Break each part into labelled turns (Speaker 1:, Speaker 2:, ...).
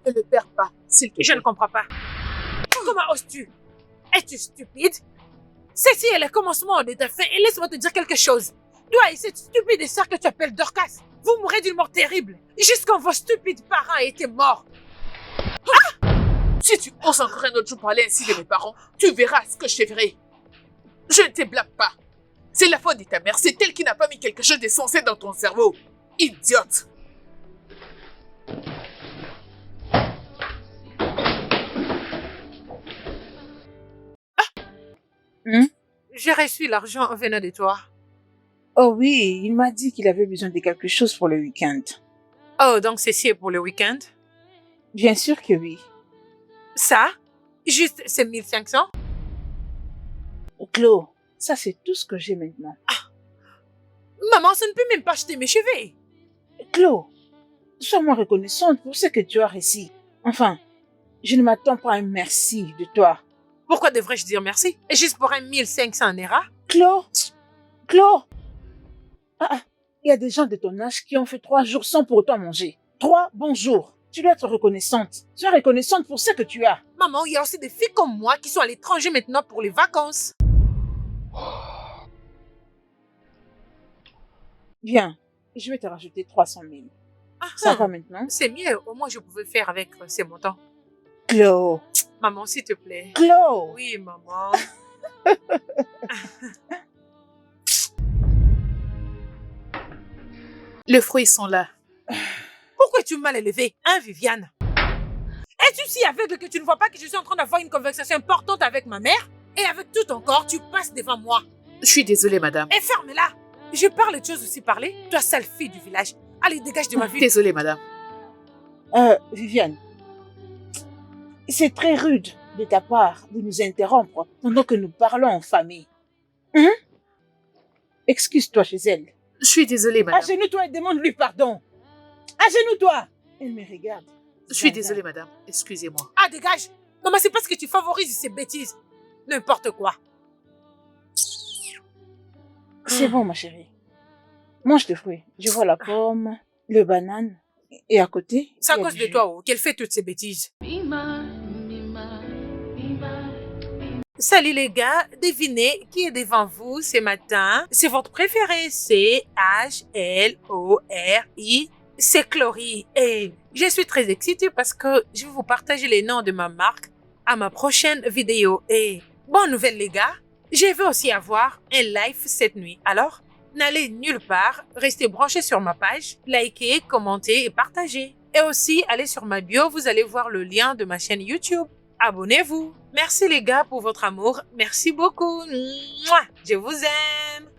Speaker 1: Ne le perds pas, s'il te plaît.
Speaker 2: Je ne comprends pas. Comment oses-tu? Es-tu stupide? Ceci est le commencement de ta fin et laisse-moi te dire quelque chose. Toi et cette stupide sœur que tu appelles Dorcas, vous mourrez d'une mort terrible, jusqu'en vos stupides parents étaient morts.
Speaker 1: Si tu oses encore un autre jour parler ainsi de mes parents, tu verras ce que je te ferai. Je ne te blâme pas. C'est la faute de ta mère, c'est elle qui n'a pas mis quelque chose d'essentiel dans ton cerveau. Idiote.
Speaker 2: J'ai reçu l'argent venant de toi.
Speaker 3: Oh oui, il m'a dit qu'il avait besoin de quelque chose pour le week-end.
Speaker 2: Oh, donc ceci est pour le week-end?
Speaker 3: Bien sûr que oui.
Speaker 2: Ça? Juste ces 1500?
Speaker 3: Chloé, ça c'est tout ce que j'ai maintenant.
Speaker 2: Maman, ça ne peut même pas acheter mes cheveux.
Speaker 3: Chloé, sois-moi reconnaissante pour ce que tu as réussi. Enfin, je ne m'attends pas à un merci de toi.
Speaker 2: Pourquoi devrais-je dire merci? Juste pour un 1500 Naira?
Speaker 3: Chloé, il y a des gens de ton âge qui ont fait 3 jours sans pour autant manger. 3 bons jours. Tu dois être reconnaissante. Sois reconnaissante pour ce que tu as.
Speaker 2: Maman, il y a aussi des filles comme moi qui sont à l'étranger maintenant pour les vacances.
Speaker 3: Bien, je vais te rajouter 300 000. Ça va maintenant?
Speaker 2: C'est mieux, au moins je pouvais faire avec ces montants.
Speaker 3: Chloé.
Speaker 2: Maman, s'il te plaît.
Speaker 3: Chloé.
Speaker 2: Oui, maman.
Speaker 1: Les fruits sont là.
Speaker 2: Pourquoi es-tu mal élevé, hein, Viviane? Es-tu si aveugle que tu ne vois pas que je suis en train d'avoir une conversation importante avec ma mère? Et avec tout ton corps, tu passes devant moi.
Speaker 1: Je suis désolée, madame.
Speaker 2: Et ferme-la. Je parle de choses aussi parler. Toi, sale fille du village. Allez, dégage de ma vie.
Speaker 1: Désolée, madame.
Speaker 3: Viviane, c'est très rude de ta part de nous interrompre pendant que nous parlons en famille. Excuse-toi chez elle.
Speaker 1: Je suis désolée, madame.
Speaker 3: Agenouille-toi et demande-lui pardon. Agenouille-toi. Elle me regarde.
Speaker 1: Je suis désolée, madame. Excusez-moi.
Speaker 2: Ah, dégage. Maman, c'est parce que tu favorises ces bêtises. N'importe quoi.
Speaker 3: C'est bon, ma chérie. Mange tes fruits. Je vois la pomme, le banane. Et à côté...
Speaker 2: C'est à cause de toi, oh, qu'elle fait toutes ces bêtises. Salut les gars, devinez qui est devant vous ce matin. C'est votre préféré, c'est H-L-O-R-I. C'est Chloé. Et je suis très excitée parce que je vais vous partager les noms de ma marque à ma prochaine vidéo. Et bonne nouvelle les gars, je vais aussi avoir un live cette nuit. Alors, n'allez nulle part, restez branchés sur ma page, likez, commentez et partagez. Et aussi, allez sur ma bio, vous allez voir le lien de ma chaîne YouTube. Abonnez-vous. Merci les gars pour votre amour. Merci beaucoup. Mouah, je vous aime.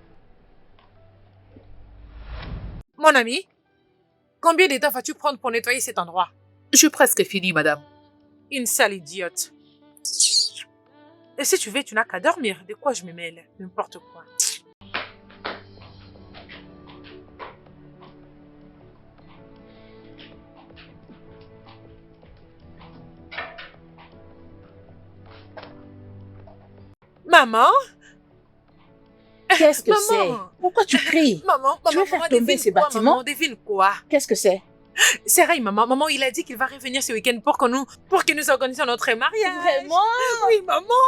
Speaker 2: Mon ami, combien de temps vas-tu prendre pour nettoyer cet endroit?
Speaker 1: Je suis presque finie, madame.
Speaker 2: Une sale idiote. Et si tu veux, tu n'as qu'à dormir. De quoi je me mêle? N'importe quoi. Maman?
Speaker 3: Qu'est-ce que
Speaker 2: Maman.
Speaker 3: c'est? Pourquoi tu cries?
Speaker 2: Maman,
Speaker 3: Tu veux faire tomber ces
Speaker 2: quoi,
Speaker 3: bâtiments?
Speaker 2: maman, devine quoi?
Speaker 3: Qu'est-ce que c'est?
Speaker 2: C'est vrai, maman. Maman, il a dit qu'il va revenir ce week-end pour que nous organisions notre mariage.
Speaker 3: Vraiment?
Speaker 2: Oui, maman.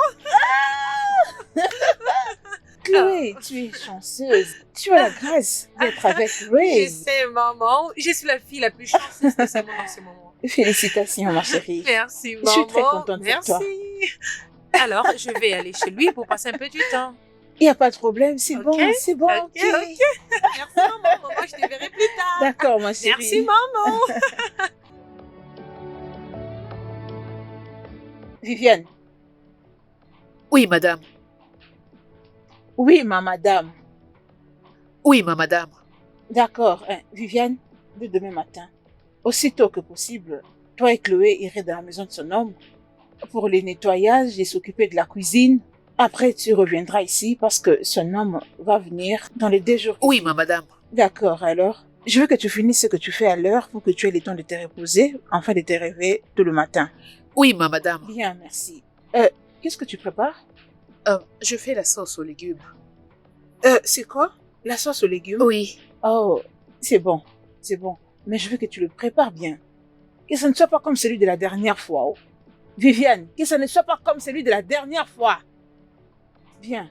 Speaker 3: Chloé, tu es chanceuse. Tu as la grâce d'être avec Ray.
Speaker 2: Je sais, maman. Je suis la fille la plus chanceuse de ce monde en ce moment.
Speaker 3: Félicitations, ma chérie.
Speaker 2: Merci, maman.
Speaker 3: Je suis très contente pour
Speaker 2: Merci.
Speaker 3: toi.
Speaker 2: Alors, je vais aller chez lui pour passer un peu du temps.
Speaker 3: Il n'y a pas de problème, c'est
Speaker 2: Ok,
Speaker 3: bon, c'est bon.
Speaker 2: Ok. Merci, maman. Maman, je te verrai plus tard.
Speaker 3: D'accord, ma chérie.
Speaker 2: Merci, maman.
Speaker 3: Viviane.
Speaker 1: Oui, madame.
Speaker 3: Oui, ma madame.
Speaker 1: Oui, ma madame.
Speaker 3: D'accord, Viviane, de demain matin, aussitôt que possible, toi et Chloé irez dans la maison de son homme pour les nettoyages et s'occuper de la cuisine. Après, tu reviendras ici parce que son homme va venir dans les 2 jours.
Speaker 1: Oui, ma madame.
Speaker 3: D'accord, alors, je veux que tu finisses ce que tu fais à l'heure pour que tu aies le temps de te reposer, afin de te réveiller tout le matin.
Speaker 1: Oui, ma madame.
Speaker 3: Bien, merci. Qu'est-ce que tu prépares?
Speaker 1: Je fais la sauce aux légumes.
Speaker 3: C'est quoi? La sauce aux légumes?
Speaker 1: Oui.
Speaker 3: Oh, c'est bon, c'est bon. Mais je veux que tu le prépares bien. Que ce ne soit pas comme celui de la dernière fois. Oh. Viviane, que ce ne soit pas comme celui de la dernière fois. Viens.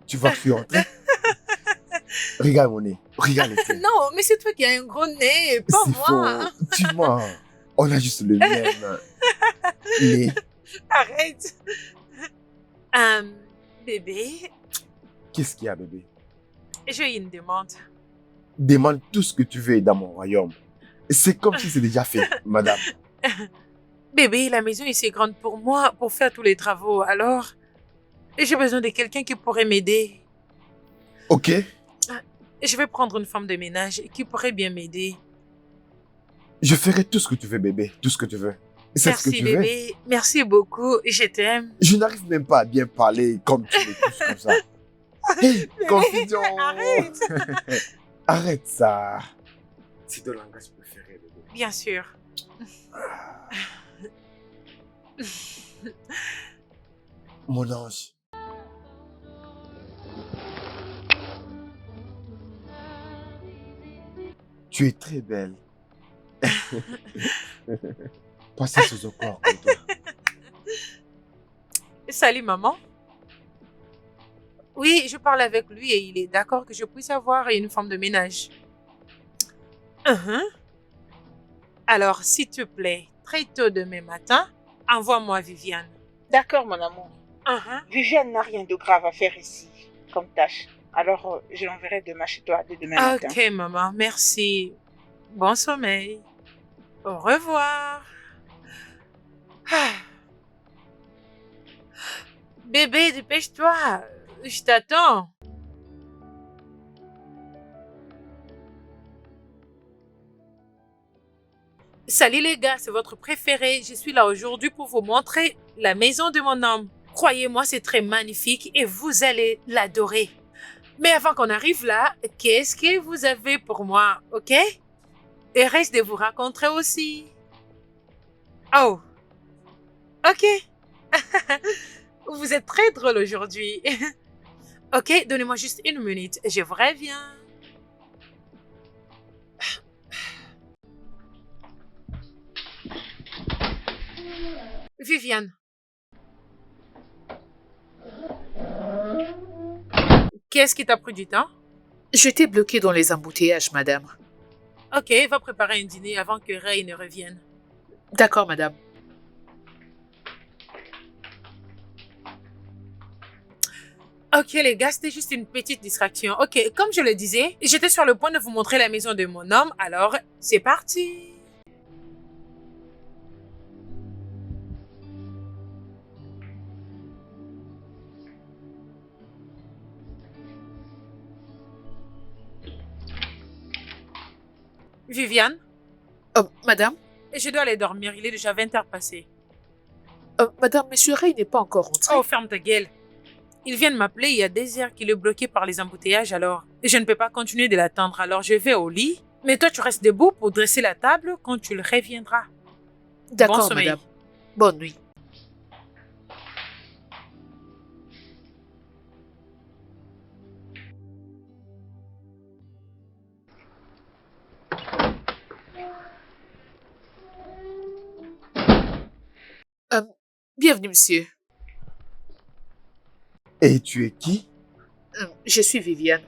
Speaker 4: Tu vas fuir entrer. Regarde mon nez. Regarde les tiens.
Speaker 2: Non, mais c'est toi qui as un gros nez, pas
Speaker 4: C'est
Speaker 2: moi.
Speaker 4: faux. Tu mens. On a juste le même nez.
Speaker 2: Arrête. Bébé,
Speaker 4: Qu'est-ce qu'il y a, bébé?
Speaker 2: j'ai une demande.
Speaker 4: Demande tout ce que tu veux dans mon royaume. C'est comme si c'est déjà fait, madame.
Speaker 2: Bébé, la maison est assez grande pour moi, pour faire tous les travaux. Alors, j'ai besoin de quelqu'un qui pourrait m'aider.
Speaker 4: Ok.
Speaker 2: Je vais prendre une femme de ménage qui pourrait bien m'aider.
Speaker 4: Je ferai tout ce que tu veux, bébé. Tout ce que tu veux. C'est ce que
Speaker 2: Merci,
Speaker 4: tu veux.
Speaker 2: bébé. Merci beaucoup. Je t'aime.
Speaker 4: Je n'arrive même pas à bien parler comme tu me pousses comme ça. Hey, confusion.
Speaker 2: Arrête.
Speaker 4: Arrête ça. C'est ton langage préféré, bébé.
Speaker 2: Bien sûr.
Speaker 4: Mon ange. Tu es très belle. Passez sous au corps comme toi.
Speaker 2: Salut, maman. Oui, je parle avec lui et il est d'accord que je puisse avoir une femme de ménage. Mhm. Alors, s'il te plaît, très tôt demain matin, envoie-moi Viviane.
Speaker 3: D'accord, mon amour.
Speaker 2: Mhm.
Speaker 3: Viviane n'a rien de grave à faire ici, comme tâche. Alors, je l'enverrai demain chez toi, dès demain matin.
Speaker 2: Ok, maman, merci. Bon sommeil. Au revoir. Ah. Bébé, dépêche-toi. Je t'attends. Salut les gars, c'est votre préféré. Je suis là aujourd'hui pour vous montrer la maison de mon homme. Croyez-moi, c'est très magnifique et vous allez l'adorer. Mais avant qu'on arrive là, qu'est-ce que vous avez pour moi, ok? Et reste de vous rencontrer aussi. Oh, ok. Vous êtes très drôle aujourd'hui. Ok, donnez-moi juste une minute, je vous reviens. Viviane. Qu'est-ce qui t'a pris du temps?
Speaker 1: J'étais bloquée dans les embouteillages, madame.
Speaker 2: Ok, va préparer un dîner avant que Ray ne revienne.
Speaker 1: D'accord, madame.
Speaker 2: Ok les gars, c'était juste une petite distraction. Ok, comme je le disais, j'étais sur le point de vous montrer la maison de mon homme, alors c'est parti. Viviane,
Speaker 1: Madame,
Speaker 2: je dois aller dormir, il est déjà 20h passé.
Speaker 1: madame, monsieur Ray n'est pas encore rentré.
Speaker 2: Oh, ferme ta gueule. Il vient de m'appeler il y a des heures qu'il est bloqué par les embouteillages alors. Je ne peux pas continuer de l'attendre alors je vais au lit. Mais toi tu restes debout pour dresser la table quand tu le reviendras. Bon
Speaker 1: D'accord,
Speaker 2: sommeil.
Speaker 1: madame. Bonne nuit. Bienvenue, monsieur.
Speaker 4: Et tu es qui?
Speaker 1: Je suis Viviane.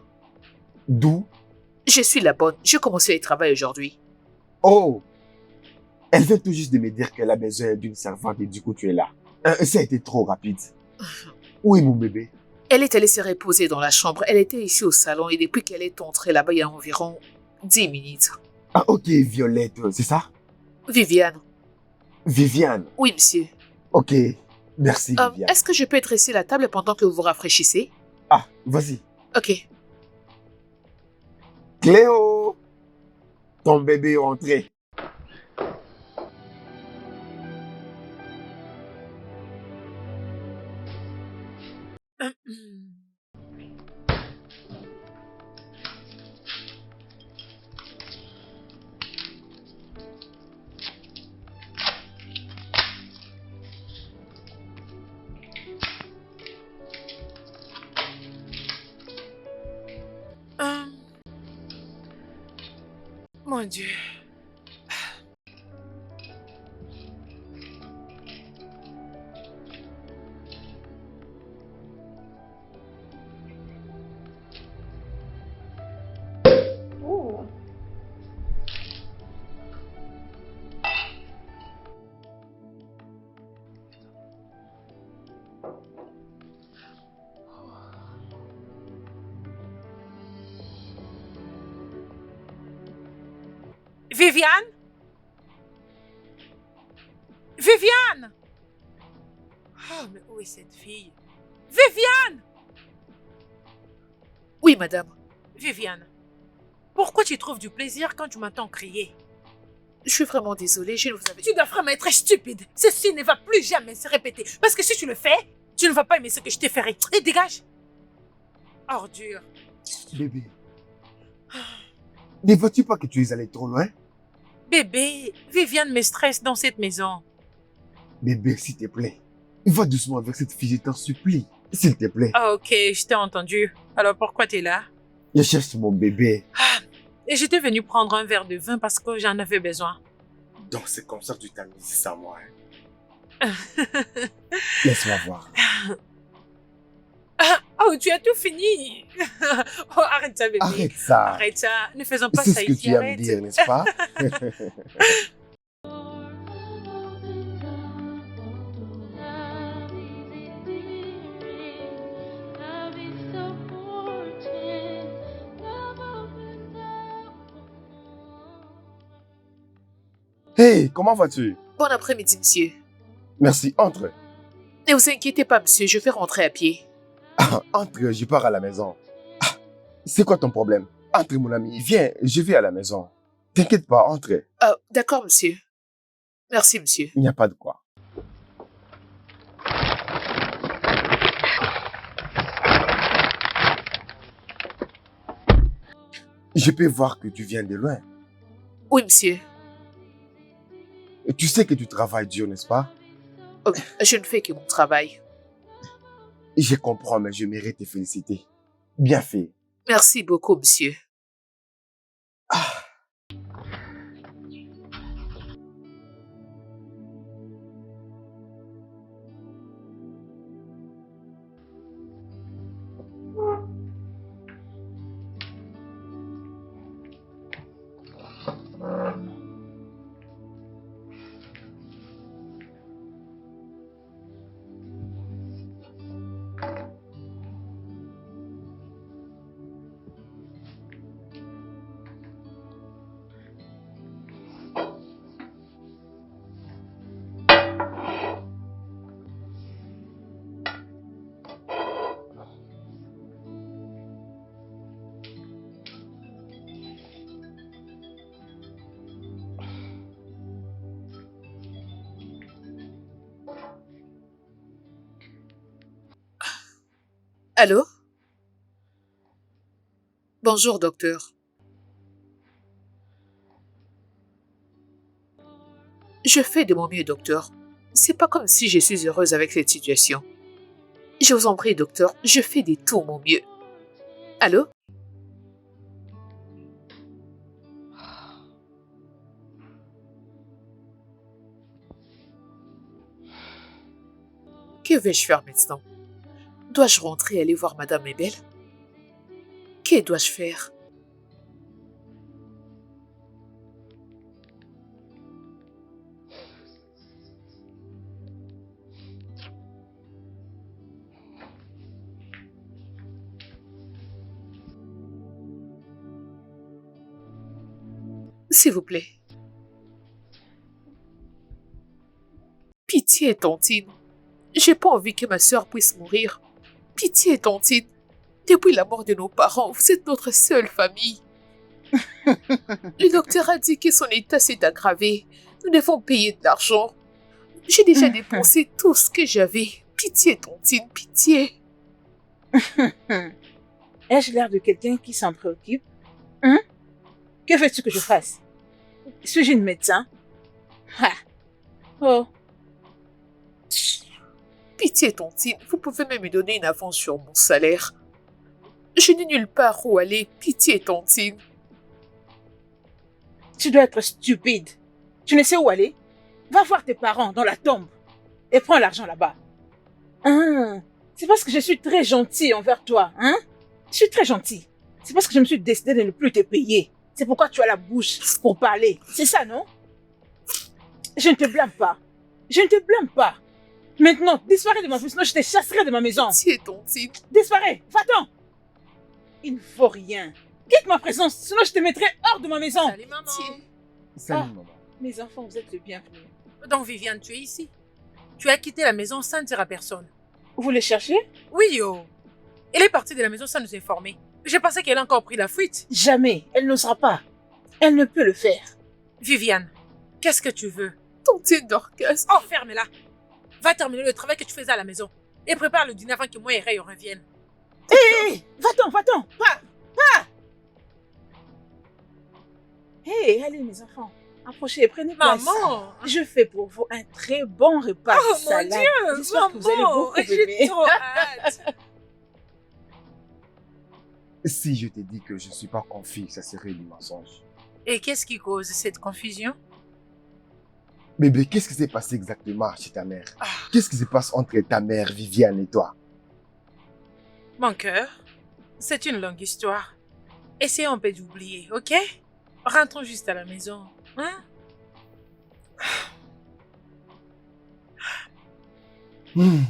Speaker 4: D'où?
Speaker 1: Je suis la bonne. J'ai commencé le travail aujourd'hui.
Speaker 4: Oh! Elle vient tout juste de me dire qu'elle a besoin d'une servante et du coup tu es là. Ça a été trop rapide. Où est mon bébé?
Speaker 1: Elle est allée se reposer dans la chambre. Elle était ici au salon et depuis qu'elle est entrée là-bas il y a environ 10 minutes.
Speaker 4: Ah ok, Violette, c'est ça?
Speaker 1: Viviane.
Speaker 4: Viviane.
Speaker 1: Oui, monsieur.
Speaker 4: Ok, merci Viviane.
Speaker 1: Est-ce que je peux dresser la table pendant que vous vous rafraîchissez?
Speaker 4: Ah, vas-y.
Speaker 1: Ok.
Speaker 4: Cléo! Ton bébé est rentré.
Speaker 2: Mon Dieu. Viviane? Viviane? Oh, mais où est cette fille? Viviane!
Speaker 1: Oui, madame.
Speaker 2: Viviane, pourquoi tu trouves du plaisir quand tu m'entends crier?
Speaker 1: Je suis vraiment désolée, je ne vous avais...
Speaker 2: Tu dois vraiment être stupide. Ceci ne va plus jamais se répéter. Parce que si tu le fais, tu ne vas pas aimer ce que je te ferai. Et dégage! Ordure.
Speaker 4: Bébé. Ne vois-tu pas que tu es allé trop loin?
Speaker 2: Bébé, Viviane me stresse dans cette maison.
Speaker 4: Bébé, s'il te plaît. Va doucement avec cette fille, je t'en supplie. S'il te plaît.
Speaker 2: Ah, ok, je t'ai entendu. Alors pourquoi t'es là?
Speaker 4: Je cherche mon bébé.
Speaker 2: Et j'étais venue prendre un verre de vin parce que j'en avais besoin.
Speaker 4: Donc c'est comme ça que tu t'as mis ça, moi. Laisse-moi voir.
Speaker 2: Oh, tu as tout fini. Oh, arrête ça, bébé.
Speaker 4: Arrête ça.
Speaker 2: Arrête ça. Ne faisons pas
Speaker 4: C'est
Speaker 2: ça
Speaker 4: ce que
Speaker 2: ici.
Speaker 4: tu as à me
Speaker 2: Arrête.
Speaker 4: dire, n'est-ce pas? Hey, comment vas-tu?
Speaker 1: Bon après-midi, monsieur.
Speaker 4: Merci, entre.
Speaker 1: Ne vous inquiétez pas, monsieur, je vais rentrer à pied.
Speaker 4: Entre, je pars à la maison. C'est quoi ton problème? Entre, mon ami, viens, je vais à la maison. T'inquiète pas, entre.
Speaker 1: D'accord, monsieur. Merci, monsieur.
Speaker 4: Il n'y a pas de quoi. Je peux voir que tu viens de loin.
Speaker 1: Oui, monsieur.
Speaker 4: Tu sais que tu travailles dur, n'est-ce pas?
Speaker 1: Je ne fais que mon travail.
Speaker 4: Je comprends, mais je mérite tes féliciter. Bien fait.
Speaker 1: Merci beaucoup, monsieur. Allô? Bonjour, docteur. Je fais de mon mieux, docteur. C'est pas comme si je suis heureuse avec cette situation. Je vous en prie, docteur, je fais de tout mon mieux. Allô? Que vais-je faire maintenant? Dois-je rentrer et aller voir Madame Ebel? Que dois-je faire? S'il vous plaît. Pitié, Tantine. J'ai pas envie que ma sœur puisse mourir. Pitié, Tantine. Depuis la mort de nos parents, vous êtes notre seule famille. Le docteur a dit que son état s'est aggravé. Nous devons payer de l'argent. J'ai déjà dépensé tout ce que j'avais. Pitié, Tantine, pitié.
Speaker 3: Ai-je l'air de quelqu'un qui s'en préoccupe? Hein? Que veux-tu que je fasse? Suis-je une médecin? Ah. Oh.
Speaker 1: Pitié, Tantine, vous pouvez même me donner une avance sur mon salaire. Je n'ai nulle part où aller. Pitié, Tantine.
Speaker 3: Tu dois être stupide. Tu ne sais où aller? Va voir tes parents dans la tombe et prends l'argent là-bas. Hein? C'est parce que je suis très gentille envers toi, hein? Je suis très gentille. C'est parce que je me suis décidé de ne plus te payer. C'est pourquoi tu as la bouche pour parler. C'est ça, non? Je ne te blâme pas. Je ne te blâme pas. Maintenant, disparais de ma maison, sinon je te chasserai de ma maison.
Speaker 1: Pitié, tontine.
Speaker 3: Disparais, va-t'en. Il ne faut rien. Quitte ma présence, sinon je te mettrai hors de ma maison.
Speaker 2: Salut, maman.
Speaker 1: Pitié.
Speaker 4: Salut,
Speaker 3: Ah.
Speaker 4: maman.
Speaker 3: Mes enfants, vous êtes les bienvenus.
Speaker 2: Donc, Viviane, tu es ici. Tu as quitté la maison sans dire à personne.
Speaker 3: Vous les cherchez?
Speaker 2: Oui, yo. Elle est partie de la maison sans nous informer. Je pensais qu'elle a encore pris la fuite.
Speaker 3: Jamais. Elle n'osera pas. Elle ne peut le faire.
Speaker 2: Viviane, qu'est-ce que tu veux?
Speaker 1: Tontine Dorcas.
Speaker 2: Oh, ferme-la. Va terminer le travail que tu faisais à la maison. Et prépare le dîner avant que moi et Ray reviennent.
Speaker 3: Hé, va-t'en, va-t'en. Pas. Hé, allez mes enfants. Approchez, prenez place.
Speaker 2: Maman!
Speaker 3: Je fais pour vous un très bon repas
Speaker 2: Oh
Speaker 3: de
Speaker 2: mon
Speaker 3: salade.
Speaker 2: Dieu!
Speaker 3: J'espère que vous allez
Speaker 2: Maman!
Speaker 3: beaucoup
Speaker 2: J'ai
Speaker 3: aimer.
Speaker 2: trop hâte!
Speaker 4: Si je t'ai dit que je ne suis pas confit, ça serait du mensonge.
Speaker 2: Et qu'est-ce qui cause cette confusion?
Speaker 4: Bébé, qu'est-ce qui s'est passé exactement chez ta mère?
Speaker 2: Ah.
Speaker 4: Qu'est-ce qui se passe entre ta mère, Viviane, et toi?
Speaker 2: Mon cœur, c'est une longue histoire. Essayons un peu d'oublier, ok? Rentrons juste à la maison, hein?
Speaker 4: Hmm.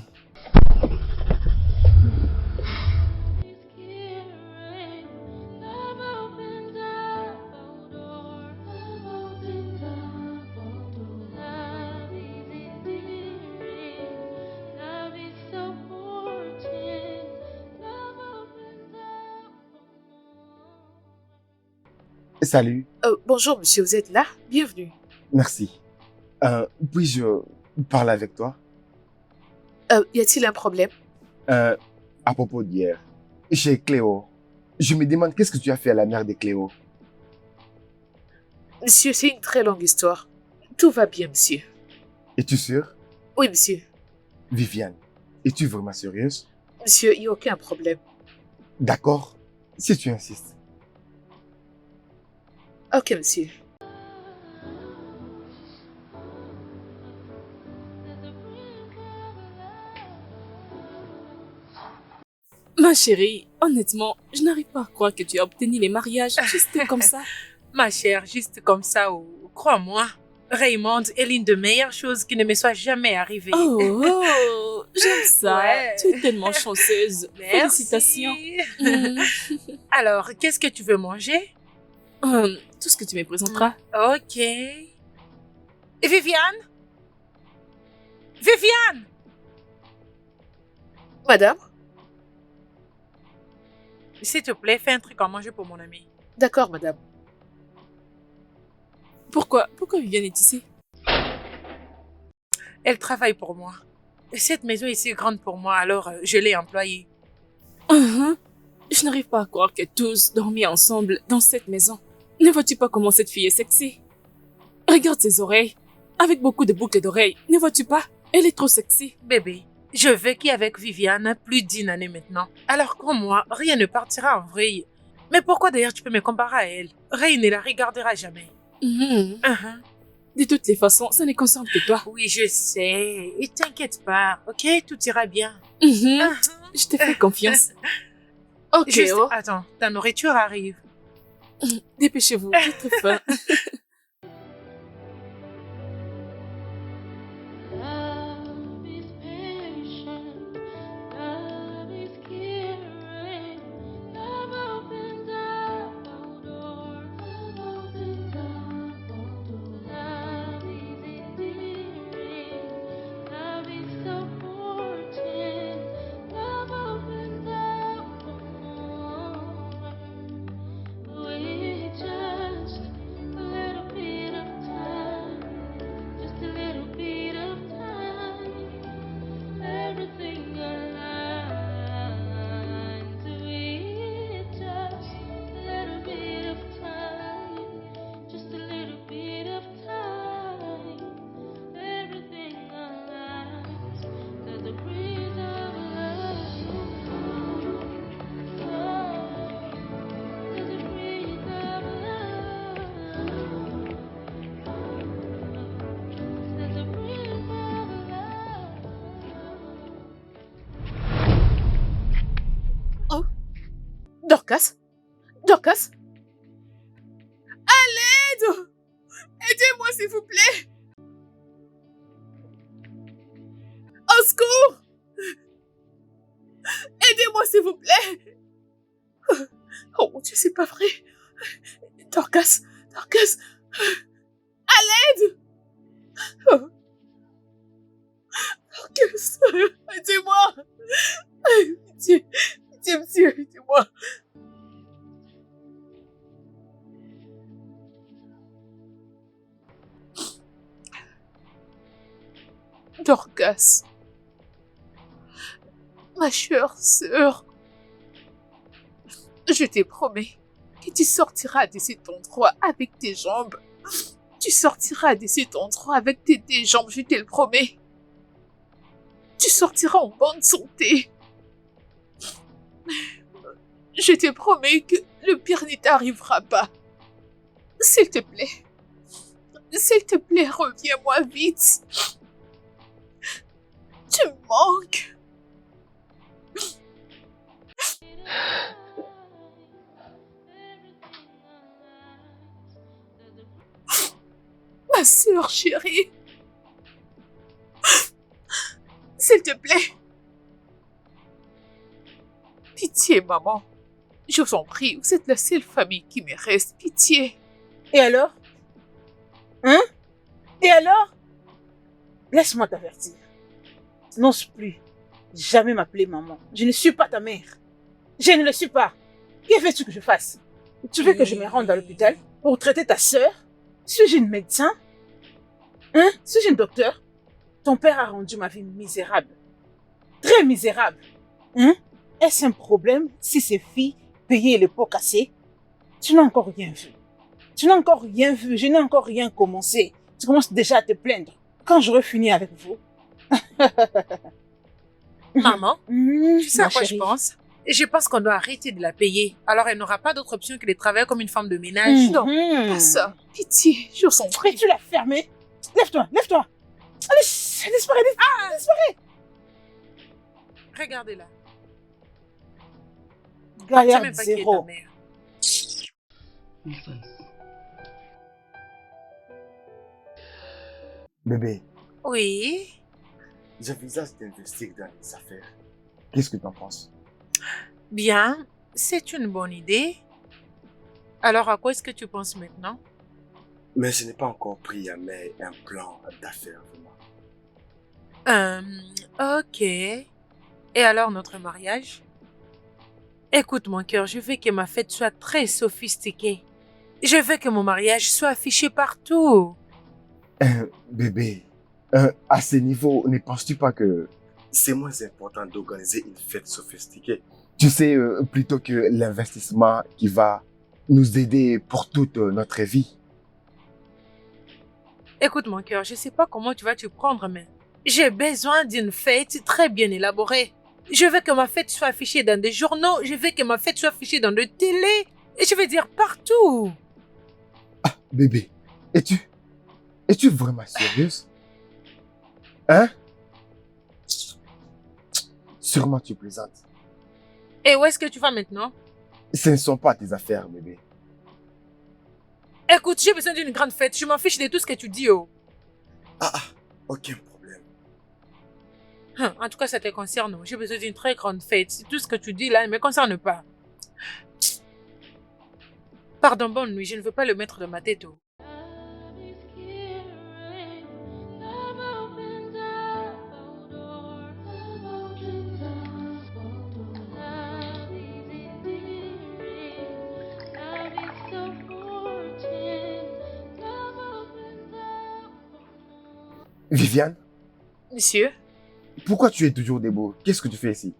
Speaker 4: Salut,
Speaker 1: Bonjour, monsieur, vous êtes là? Bienvenue.
Speaker 4: merci. Puis-je parler avec toi?
Speaker 1: Y a-t-il un problème?
Speaker 4: À propos d'hier, chez Cléo, je me demande qu'est-ce que tu as fait à la mère de Cléo?
Speaker 1: Monsieur, c'est une très longue histoire. Tout va bien, monsieur.
Speaker 4: Es-tu sûre?
Speaker 1: Oui, monsieur.
Speaker 4: Viviane, es-tu vraiment sérieuse?
Speaker 1: Monsieur, il n'y a aucun problème.
Speaker 4: D'accord, si tu insistes.
Speaker 1: Ok, monsieur.
Speaker 5: Ma chérie, honnêtement, je n'arrive pas à croire que tu as obtenu les mariages juste comme ça.
Speaker 2: Ma chère, juste comme ça, crois-moi, Raymond est l'une des meilleures choses qui ne me soit jamais arrivée.
Speaker 5: Oh, j'aime ça.
Speaker 2: Ouais.
Speaker 5: Tu es tellement chanceuse.
Speaker 2: Merci.
Speaker 5: Félicitations. Mm.
Speaker 2: Alors, qu'est-ce que tu veux manger?
Speaker 5: Tout ce que tu me présenteras.
Speaker 2: Ok. Et Viviane? Viviane!
Speaker 1: Madame?
Speaker 2: S'il te plaît, fais un truc à manger pour mon ami.
Speaker 1: D'accord, madame.
Speaker 5: Pourquoi Viviane est ici?
Speaker 2: Elle travaille pour moi. Et cette maison est si grande pour moi, alors je l'ai employée.
Speaker 5: Je n'arrive pas à croire que tous dormi ensemble dans cette maison. Ne vois-tu pas comment cette fille est sexy? Regarde ses oreilles. Avec beaucoup de boucles d'oreilles. Ne vois-tu pas? Elle est trop sexy.
Speaker 2: Bébé, je vécu avec Viviane plus d'1 année maintenant. Alors pour moi, rien ne partira en vrille. Mais pourquoi d'ailleurs tu peux me comparer à elle? Rien ne la regardera jamais.
Speaker 5: Mhm.
Speaker 2: Uh-huh.
Speaker 5: De toutes les façons, ça ne concerne que toi.
Speaker 2: Oui, je sais. Et t'inquiète pas, ok? Tout ira bien.
Speaker 5: Mhm.
Speaker 2: Uh-huh.
Speaker 5: Je te fais confiance.
Speaker 1: Ok,
Speaker 2: Juste,
Speaker 1: oh.
Speaker 2: attends, ta nourriture arrive.
Speaker 5: Dépêchez-vous, j'ai très faim.
Speaker 6: Love is patient, love is caring, love opens up all doors, love opens up all doors. Love is endearing, love is supporting, love opens up all doors. We just let
Speaker 1: Dorcas? Dorcas? À l'aide! Aidez-moi, s'il vous plaît! Au secours! Aidez-moi, s'il vous plaît! Oh mon Dieu, c'est pas vrai! Dorcas! Dorcas! À l'aide! Oh. Dorcas! Aidez-moi! Pitié! Pitié, monsieur, aidez-moi! Dorcas, ma chère sœur, je te promets que tu sortiras de cet endroit avec tes jambes. Tu sortiras de cet endroit avec tes deux jambes, je te le promets. Tu sortiras en bonne santé. Je te promets que le pire ne t'arrivera pas. S'il te plaît, reviens-moi vite. Tu me manques. Ma sœur chérie. S'il te plaît. Pitié, maman. Je vous en prie, vous êtes la seule famille qui me reste. Pitié.
Speaker 3: Et alors? Hein? Et alors? Laisse-moi t'avertir. N'ose plus jamais m'appeler maman. Je ne suis pas ta mère. Je ne le suis pas. Que veux-tu que je fasse? Tu veux que je me rende à l'hôpital pour traiter ta sœur? Suis-je une médecin? Hein? Suis-je une docteur? Ton père a rendu ma vie misérable. Très misérable. Hein? Est-ce un problème si ces filles payaient les pots cassés? Tu n'as encore rien vu. Tu n'as encore rien vu. Je n'ai encore rien commencé. Tu commences déjà à te plaindre. Quand j'aurai fini avec vous.
Speaker 2: Maman, tu sais
Speaker 3: Ma
Speaker 2: à quoi je
Speaker 3: chérie.
Speaker 2: pense? Je pense qu'on doit arrêter de la payer. Alors elle n'aura pas d'autre option que de travailler comme une femme de ménage.
Speaker 1: Non, pas ça. Pitié, je vous en prie.
Speaker 3: Tu l'as fermé. Lève-toi, lève-toi. Allez, disparaît, disparaît.
Speaker 2: Regardez-la. Tu sais
Speaker 3: Galère
Speaker 2: même pas qui est ta
Speaker 3: zéro.
Speaker 2: mère.
Speaker 4: Bébé,
Speaker 2: Oui.
Speaker 4: j'envisage d'investir dans les affaires. Qu'est-ce que t'en penses?
Speaker 2: Bien, c'est une bonne idée. Alors à quoi est-ce que tu penses maintenant?
Speaker 4: Mais je n'ai pas encore pris à main un plan d'affaires, vraiment.
Speaker 2: Ok. Et alors notre mariage? Écoute mon cœur, je veux que ma fête soit très sophistiquée. Je veux que mon mariage soit affiché partout.
Speaker 4: Bébé, à ce niveau, ne penses-tu pas que c'est moins important d'organiser une fête sophistiquée? Tu sais, plutôt que l'investissement qui va nous aider pour toute notre vie.
Speaker 2: Écoute mon cœur, je sais pas comment tu vas t'y prendre, mais j'ai besoin d'une fête très bien élaborée. Je veux que ma fête soit affichée dans des journaux, je veux que ma fête soit affichée dans des télés, et je veux dire partout.
Speaker 4: Bébé, es-tu vraiment sérieuse? Hein? Sûrement tu plaisantes.
Speaker 2: Et où est-ce que tu vas maintenant?
Speaker 4: Ce ne sont pas tes affaires, bébé.
Speaker 2: Écoute, j'ai besoin d'une grande fête, je m'en fiche de tout ce que tu dis, oh.
Speaker 4: Aucun problème.
Speaker 2: En tout cas, ça te concerne, oh. J'ai besoin d'une très grande fête. Tout ce que tu dis là ne me concerne pas. Pardon, bonne nuit, je ne veux pas le mettre dans ma tête, oh.
Speaker 4: Viviane,
Speaker 1: Monsieur,
Speaker 4: pourquoi tu es toujours debout? Qu'est-ce que tu fais ici?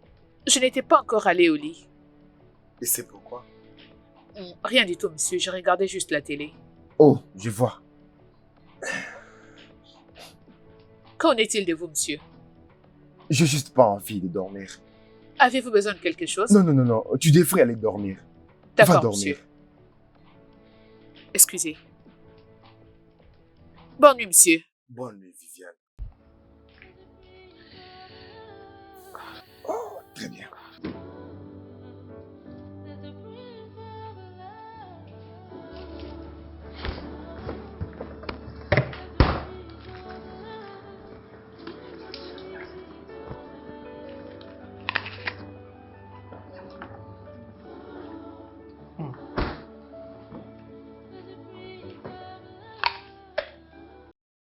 Speaker 1: je n'étais pas encore allée au lit.
Speaker 4: Et c'est pourquoi?
Speaker 1: Rien du tout, monsieur. Je regardais juste la télé.
Speaker 4: Oh, je vois.
Speaker 1: Qu'en est-il de vous, monsieur?
Speaker 4: J'ai juste pas envie de dormir.
Speaker 1: Avez-vous besoin de quelque chose?
Speaker 4: Non. Tu devrais aller dormir. Va
Speaker 1: D'accord,
Speaker 4: dormir.
Speaker 1: monsieur. Excusez. Bonne nuit, monsieur.
Speaker 4: Bonne nuit, Viviane. Oh, très bien.
Speaker 6: There's a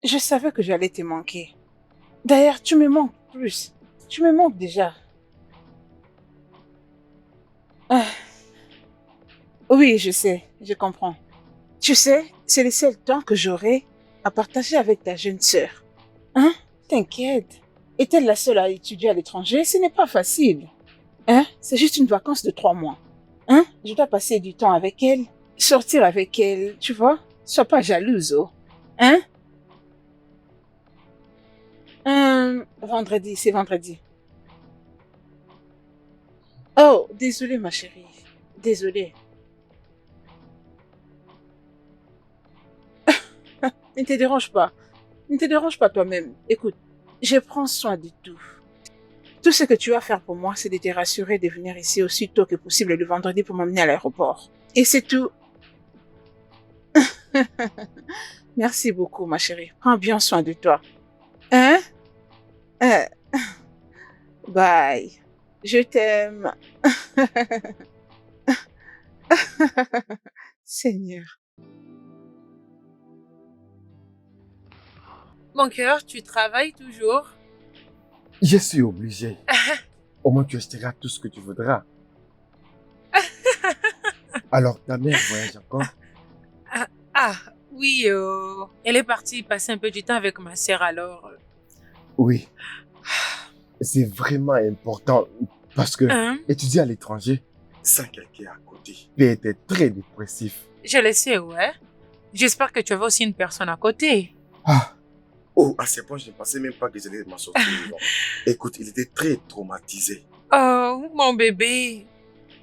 Speaker 3: Je savais que j'allais te manquer. D'ailleurs, tu me manques plus. Tu me manques déjà. Ah, oui, je sais, je comprends. Tu sais, c'est le seul temps que j'aurai à partager avec ta jeune sœur. Hein? T'inquiète. Est-elle la seule à étudier à l'étranger? Ce n'est pas facile. Hein? C'est juste une vacance de 3 mois. Hein? Je dois passer du temps avec elle, sortir avec elle, tu vois? Sois pas jalouse, oh. Hein? Vendredi, c'est vendredi. Oh, désolée, ma chérie. Désolée. Ne te dérange pas. Ne te dérange pas toi-même. Écoute, je prends soin de tout. Tout ce que tu vas faire pour moi, c'est de te rassurer de venir ici aussi tôt que possible le vendredi pour m'emmener à l'aéroport. Et c'est tout. Merci beaucoup, ma chérie. Prends bien soin de toi. Hein? Euh, Bye. Je t'aime. Seigneur.
Speaker 2: Mon cœur, tu travailles toujours?
Speaker 4: Je suis obligé. Au moins, tu achèteras tout ce que tu voudras. Alors, ta mère voyage encore?
Speaker 2: Ah, oui, elle est partie passer un peu du temps avec ma sœur alors.
Speaker 4: Oui. C'est vraiment important parce que
Speaker 2: Hein?
Speaker 4: étudier à l'étranger, sans quelqu'un à côté, peut être très dépressif.
Speaker 2: Je le sais, ouais. J'espère que tu avais aussi une personne à côté.
Speaker 4: Ah,
Speaker 7: Oh, à ce point, je ne pensais même pas que j'allais m'en sortir vivant. Écoute, il était très traumatisé.
Speaker 2: Oh, mon bébé.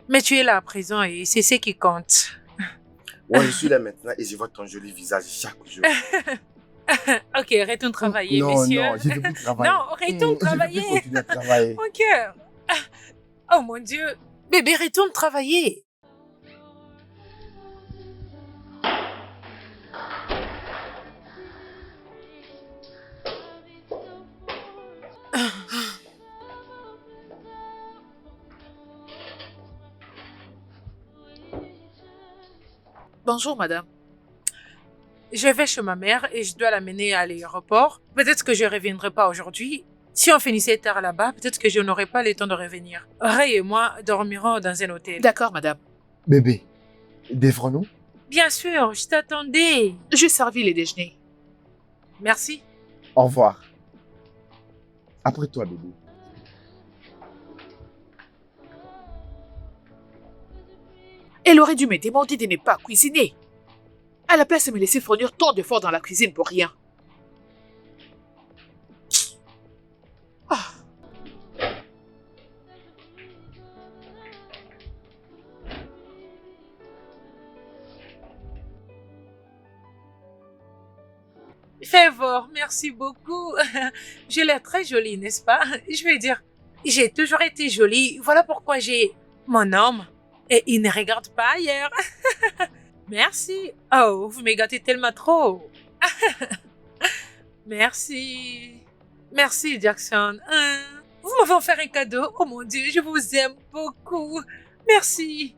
Speaker 2: Mais tu es là à présent et c'est ce qui compte.
Speaker 7: Ouais, je suis là maintenant et je vois ton joli visage chaque jour.
Speaker 2: Ok, retourne travailler,
Speaker 4: non,
Speaker 2: monsieur.
Speaker 4: non, je devrais travailler.
Speaker 2: Non, retourne
Speaker 4: Je
Speaker 2: travailler.
Speaker 4: devrais continuer à travailler.
Speaker 2: Mon cœur. Oh mon Dieu. Bébé, retourne travailler.
Speaker 1: Bonjour, madame.
Speaker 2: Je vais chez ma mère et je dois l'amener à l'aéroport. Peut-être que je ne reviendrai pas aujourd'hui. Si on finissait tard là-bas, peut-être que je n'aurai pas le temps de revenir. Ray et moi dormirons dans un hôtel.
Speaker 1: D'accord, madame.
Speaker 4: Bébé, défrons-nous?
Speaker 2: Bien sûr, je t'attendais.
Speaker 1: J'ai servi les déjeuners.
Speaker 2: Merci.
Speaker 4: Au revoir. Après toi, bébé.
Speaker 1: Elle aurait dû me demander de ne pas cuisiner. À la place de me laisser fournir tant d'efforts dans la cuisine pour rien. Ah.
Speaker 2: Favor, merci beaucoup. J'ai l'air très jolie, n'est-ce pas? Je veux dire, j'ai toujours été jolie. Voilà pourquoi j'ai mon homme. Et il ne regarde pas ailleurs. Merci. Oh, vous me gâtez tellement trop. Merci. Merci, Jackson. Vous m'avez offert un cadeau. Oh mon Dieu, je vous aime beaucoup. Merci.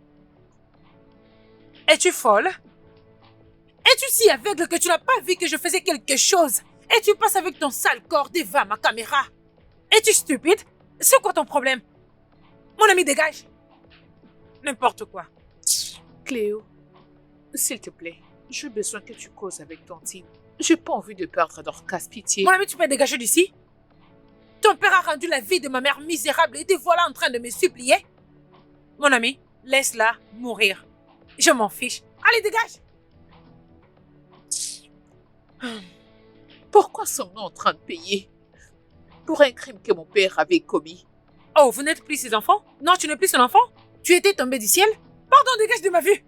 Speaker 2: Es-tu folle? Es-tu si aveugle que tu n'as pas vu que je faisais quelque chose? Et tu passes avec ton sale corps devant ma caméra? Es-tu stupide? C'est quoi ton problème? Mon ami, dégage. N'importe quoi.
Speaker 1: Cléo, s'il te plaît, j'ai besoin que tu causes avec Tantine. J'ai pas envie de perdre Dorcas, pitié.
Speaker 2: Mon ami, tu peux dégager d'ici? Ton père a rendu la vie de ma mère misérable et te voilà en train de me supplier? Mon ami, laisse-la mourir. Je m'en fiche. Allez, dégage!
Speaker 1: Pourquoi sommes-nous en train de payer pour un crime que mon père avait commis?
Speaker 2: Oh, vous n'êtes plus ses enfants? Non, tu n'es plus son enfant? Tu étais tombé du ciel? Pardon, dégage de ma vue!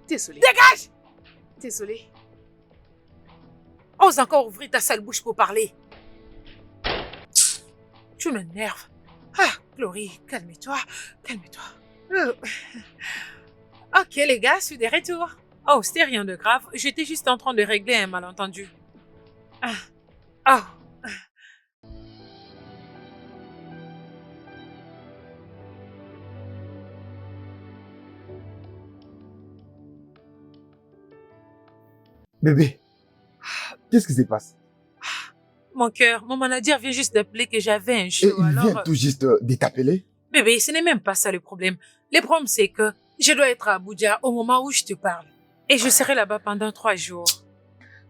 Speaker 1: Désolée.
Speaker 2: Dégage!
Speaker 1: Désolée.
Speaker 2: Ose encore ouvrir ta sale bouche pour parler. Tu m'énerves. Ah, Chloé, calme-toi, calme-toi. Ok, les gars, je suis de retour. Oh, c'était rien de grave. J'étais juste en train de régler un malentendu. Oh.
Speaker 4: Bébé, Qu'est-ce qui se passe?
Speaker 2: Mon cœur, mon manager vient juste d'appeler que j'avais un
Speaker 4: Et
Speaker 2: show.
Speaker 4: il vient
Speaker 2: Alors,
Speaker 4: tout juste de t'appeler?
Speaker 2: bébé, ce n'est même pas ça le problème. Le problème, c'est que je dois être à Abuja au moment où je te parle. Et je serai là-bas pendant 3 jours.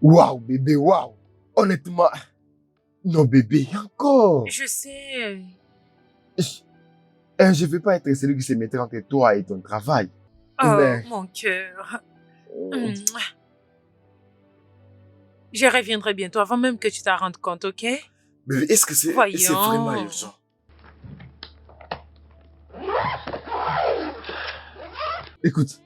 Speaker 4: Waouh, bébé, waouh. Honnêtement. Non, bébé, encore.
Speaker 2: Je sais.
Speaker 4: Je ne veux pas être celui qui se mettrait entre toi et ton travail.
Speaker 2: Oh,
Speaker 4: Mais-
Speaker 2: mon cœur. Mouah. Je reviendrai bientôt avant même que tu t'en rendes compte, ok?
Speaker 7: Bébé, est-ce que c'est
Speaker 2: Voyons.
Speaker 7: vraiment urgent?
Speaker 4: Écoute,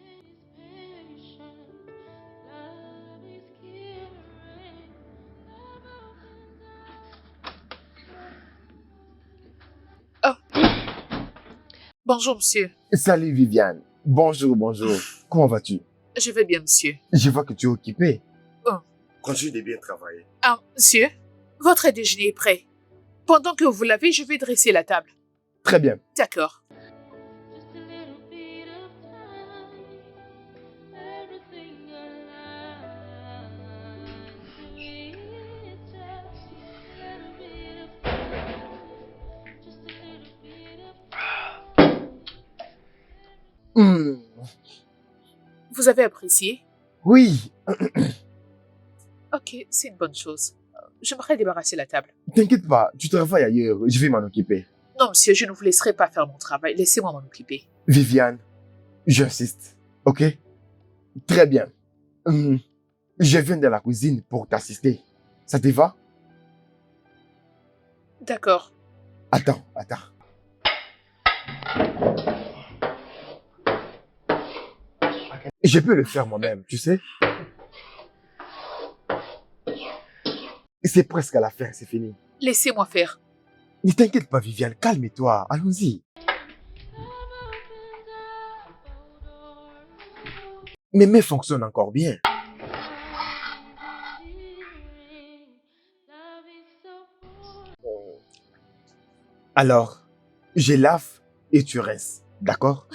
Speaker 1: Bonjour, monsieur.
Speaker 4: salut Viviane. Bonjour, bonjour. Comment vas-tu?
Speaker 1: Je vais bien, monsieur.
Speaker 4: Je vois que tu es occupé.
Speaker 7: Continue de bien travailler.
Speaker 1: Ah, monsieur, votre déjeuner est prêt. Pendant que vous l'avez, je vais dresser la table.
Speaker 4: Très bien.
Speaker 1: D'accord.
Speaker 6: Just a little bit of time, everything alive. It's just a little bit of time, just a little bit of
Speaker 4: Hmm,
Speaker 1: Vous avez apprécié?
Speaker 4: oui,
Speaker 1: Ok, c'est une bonne chose. J'aimerais débarrasser la table.
Speaker 4: t'inquiète pas, tu travailles ailleurs, je vais m'en occuper.
Speaker 1: Non, monsieur, je ne vous laisserai pas faire mon travail. Laissez-moi m'en occuper.
Speaker 4: Viviane, j'insiste, ok? Très bien. Je viens de la cuisine pour t'assister. Ça te va?
Speaker 1: D'accord.
Speaker 4: Attends. Je peux le faire moi-même, tu sais? C'est presque à la fin, c'est fini.
Speaker 1: Laissez-moi faire.
Speaker 4: Ne t'inquiète pas, Viviane, calme-toi, allons-y. Mes mains fonctionnent encore bien.
Speaker 6: love is so
Speaker 4: Alors, je lave et tu restes, d'accord?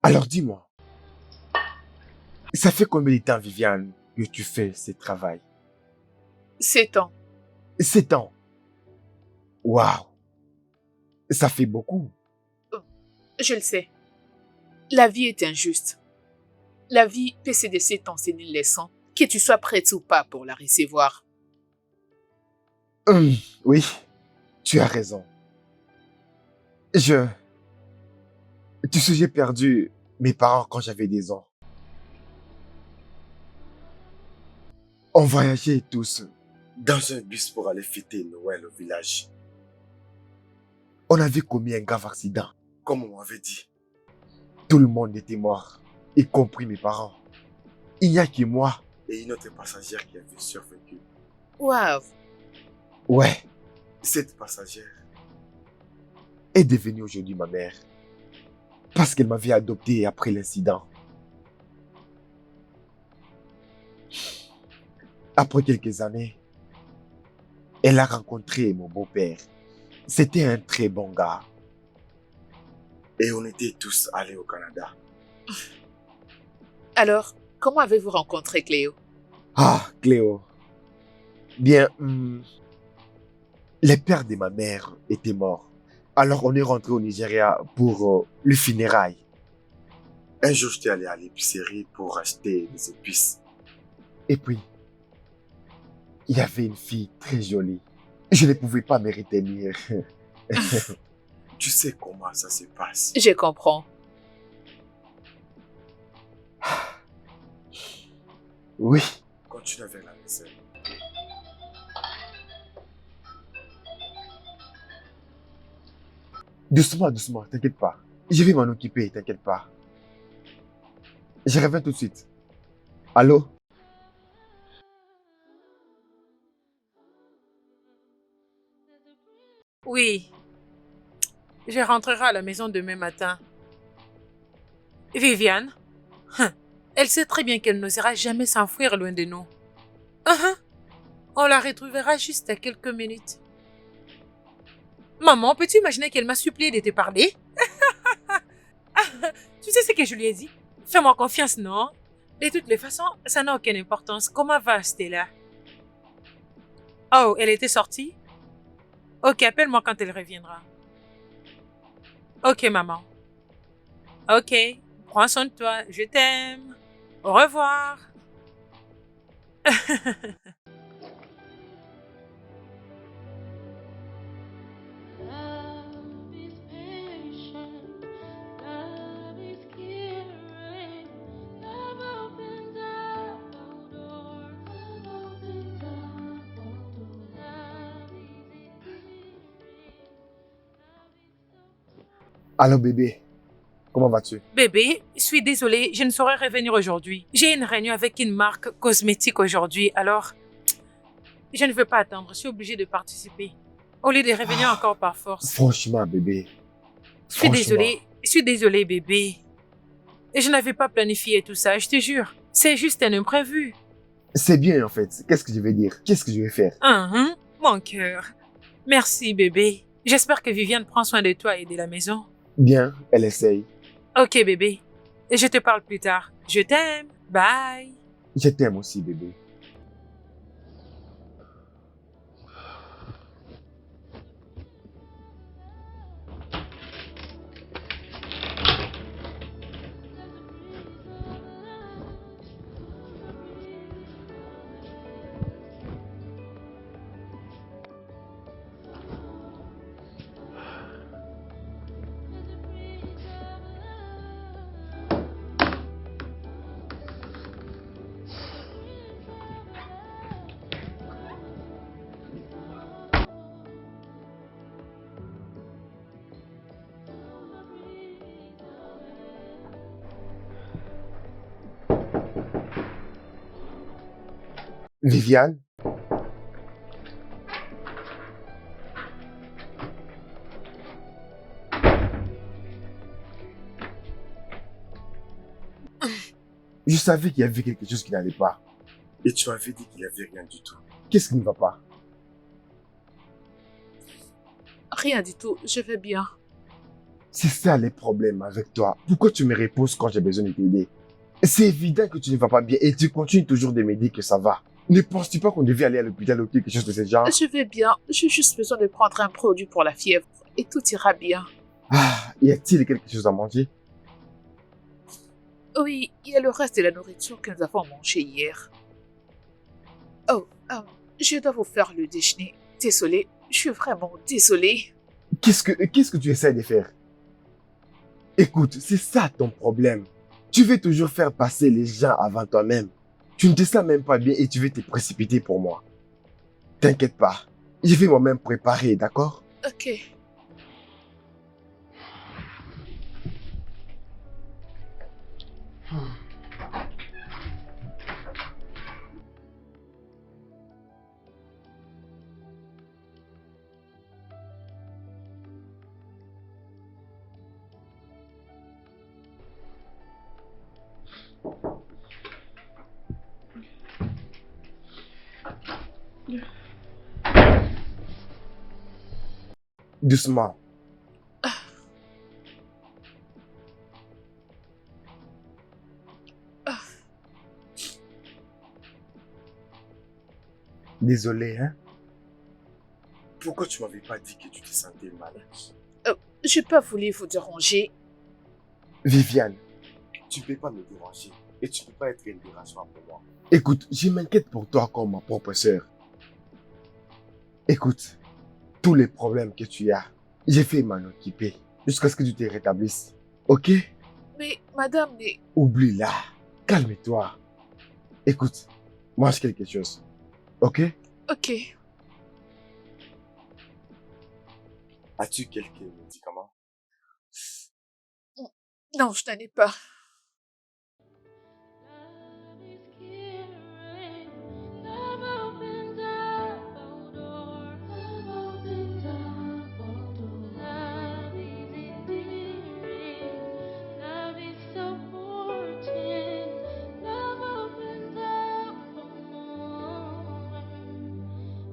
Speaker 4: Alors dis-moi, ça fait combien de temps, Viviane, que tu fais ce travail?
Speaker 1: 7 ans.
Speaker 4: 7 ans. Waouh! Ça fait beaucoup.
Speaker 1: Je le sais. La vie est injuste. La vie peut se laisser t'enseigner une leçon, que tu sois prête ou pas pour la recevoir.
Speaker 4: Oui, tu as raison. Tu sais, j'ai perdu mes parents quand j'avais 10 ans. On voyageait tous.
Speaker 7: Dans un bus pour aller fêter Noël au village.
Speaker 4: On avait commis un grave accident.
Speaker 7: Comme on m'avait dit.
Speaker 4: Tout le monde était mort, y compris mes parents. Il n'y a que moi.
Speaker 7: Et une autre passagère qui avait survécu.
Speaker 1: Waouh!
Speaker 4: Ouais,
Speaker 7: Cette passagère,
Speaker 4: est devenue aujourd'hui ma mère. Parce qu'elle m'avait adopté après l'incident. Après quelques années, elle a rencontré mon beau-père. C'était un très bon gars.
Speaker 7: et on était tous allés au Canada.
Speaker 1: Alors, comment avez-vous rencontré Cléo?
Speaker 4: Ah, Cléo. Bien, le père de ma mère était mort. Alors on est rentré au Nigeria pour le funérail.
Speaker 7: Un jour, j'étais allé à l'épicerie pour acheter des épices.
Speaker 4: Et puis, il y avait une fille très jolie. Je ne pouvais pas me retenir.
Speaker 7: Tu sais comment ça se passe.
Speaker 1: Je comprends.
Speaker 4: Oui,
Speaker 7: Continue avec la vaisselle.
Speaker 4: doucement, doucement, t'inquiète pas. Je vais m'en occuper, t'inquiète pas. Je reviens tout de suite. Allô?
Speaker 2: Oui. Je rentrerai à la maison demain matin. Viviane, elle sait très bien qu'elle n'osera jamais s'enfuir loin de nous. On la retrouvera juste à quelques minutes. Maman, peux-tu imaginer qu'elle m'a supplié de te parler? Tu sais ce que je lui ai dit? Fais-moi confiance, non? De toutes les façons, ça n'a aucune importance. Comment va Stella? Oh, elle était sortie? Ok, appelle-moi quand elle reviendra. Ok, maman. Ok, prends soin de toi. Je t'aime. Au revoir.
Speaker 6: Love is patient, love is caring, love opens up all doors, love opens up all doors, love is endearing, love is so.
Speaker 4: Allô bébé, comment vas-tu?
Speaker 2: Bébé, je suis désolée, je ne saurais revenir aujourd'hui. J'ai une réunion avec une marque cosmétique aujourd'hui, alors je ne veux pas attendre, je suis obligée de participer. Au lieu de revenir encore par force.
Speaker 4: Franchement bébé,
Speaker 2: Je suis
Speaker 4: franchement.
Speaker 2: désolée bébé. Et je n'avais pas planifié tout ça, je te jure. C'est juste un imprévu.
Speaker 4: C'est bien en fait, qu'est-ce que je vais dire? Qu'est-ce que je vais faire?
Speaker 2: Mon cœur. Merci bébé. J'espère que Viviane prend soin de toi et de la maison.
Speaker 4: Bien, elle essaye.
Speaker 2: Ok bébé. Et je te parle plus tard. Je t'aime. Bye.
Speaker 4: Je t'aime aussi bébé. Viviane? Je savais qu'il y avait quelque chose qui n'allait pas.
Speaker 7: Et tu m'avais dit qu'il n'y avait rien du tout.
Speaker 4: Qu'est-ce qui ne va pas?
Speaker 1: Rien du tout, je vais bien.
Speaker 4: C'est ça les problèmes avec toi. Pourquoi tu me reposes quand j'ai besoin de t'aider? C'est évident que tu ne vas pas bien et tu continues toujours de me dire que ça va. Ne penses-tu pas qu'on devait aller à l'hôpital ou quelque chose de ce genre?
Speaker 1: Je vais bien, j'ai juste besoin de prendre un produit pour la fièvre et tout ira bien.
Speaker 4: Ah, y a-t-il quelque chose à manger?
Speaker 1: Oui, il y a le reste de la nourriture que nous avons mangée hier. Oh, je dois vous faire le déjeuner. Désolée, je suis vraiment désolée.
Speaker 4: Qu'est-ce que tu essaies de faire? Écoute, c'est ça ton problème. Tu veux toujours faire passer les gens avant toi-même. Tu ne te sens même pas bien et tu veux te précipiter pour moi. T'inquiète pas. Je vais moi-même préparer, d'accord?
Speaker 1: Ok.
Speaker 4: Doucement. Désolé, hein?
Speaker 7: Pourquoi tu m'avais pas dit que tu te sentais mal?
Speaker 1: J'ai pas voulu vous déranger.
Speaker 4: Viviane,
Speaker 7: Tu ne peux pas me déranger. Et tu ne peux pas être une dérangeement pour moi.
Speaker 4: écoute, je m'inquiète pour toi comme ma propre sœur. Écoute, tous les problèmes que tu as, j'ai fait m'en occuper jusqu'à ce que tu te rétablisses. Ok?
Speaker 1: Mais madame, mais...
Speaker 4: Oublie-la. Calme-toi. Écoute, mange quelque chose. Ok?
Speaker 1: Ok.
Speaker 7: As-tu quelques médicaments?
Speaker 1: Non, je n'en ai pas.
Speaker 6: Love is caring, love opens up all doors, love opens up all doors, love is endearing, love is supporting, love opens up for more.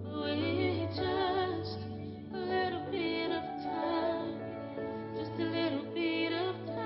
Speaker 6: With just a little bit of time, just a little bit of time.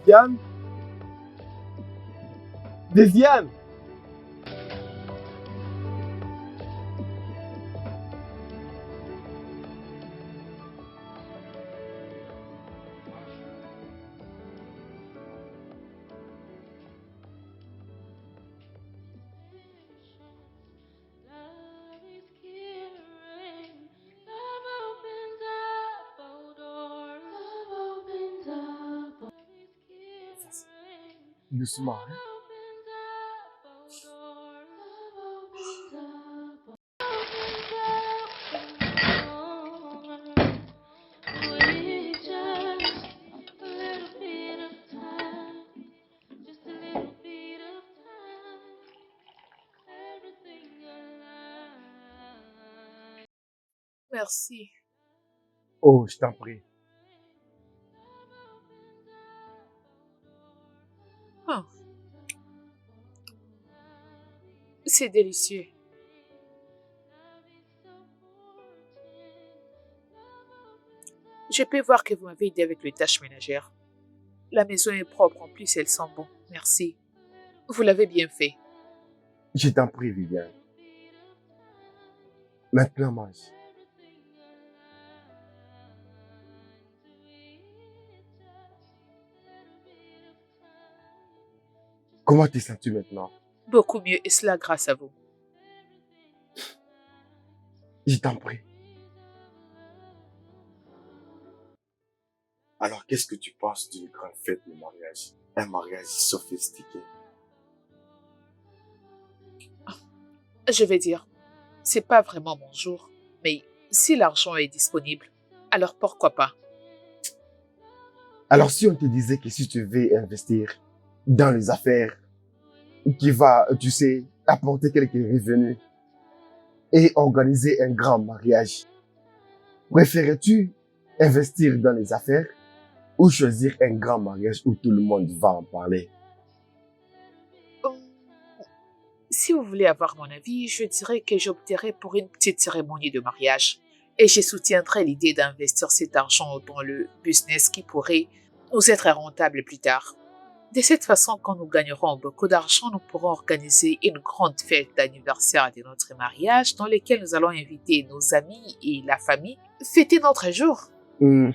Speaker 4: Viviane? Viviane?
Speaker 6: Love is caring. Love opens up all doors. Love opens up. Love is caring.
Speaker 4: Doucement, hein?
Speaker 6: Opens up all doors. Love opens up. Opens up all doors. With just a little bit of time. Just a little bit of time. Everything alive.
Speaker 1: Merci.
Speaker 4: Oh, je t'en prie.
Speaker 1: Ah, c'est délicieux. Je peux voir que vous m'avez aidé avec les tâches ménagères. La maison est propre, en plus elle sent bon. Merci. Vous l'avez bien fait.
Speaker 4: Je t'en prie, Viviane. Maintenant, mange. Comment te sens-tu maintenant?
Speaker 1: Beaucoup mieux, et cela grâce à vous.
Speaker 4: Je t'en prie.
Speaker 7: Alors, qu'est-ce que tu penses d'une grande fête de mariage? Un mariage sophistiqué.
Speaker 1: Je vais dire, c'est pas vraiment mon jour, mais si l'argent est disponible, alors pourquoi pas?
Speaker 4: Alors, si on te disait que si tu veux investir dans les affaires qui va, tu sais, apporter quelques revenus et organiser un grand mariage, préférais-tu investir dans les affaires ou choisir un grand mariage où tout le monde va en parler?
Speaker 1: Hum, Si vous voulez avoir mon avis, je dirais que j'opterais pour une petite cérémonie de mariage et je soutiendrai l'idée d'investir cet argent dans le business qui pourrait nous être rentable plus tard. De cette façon, quand nous gagnerons beaucoup d'argent, nous pourrons organiser une grande fête d'anniversaire de notre mariage dans laquelle nous allons inviter nos amis et la famille, fêter notre jour.
Speaker 4: Hmm.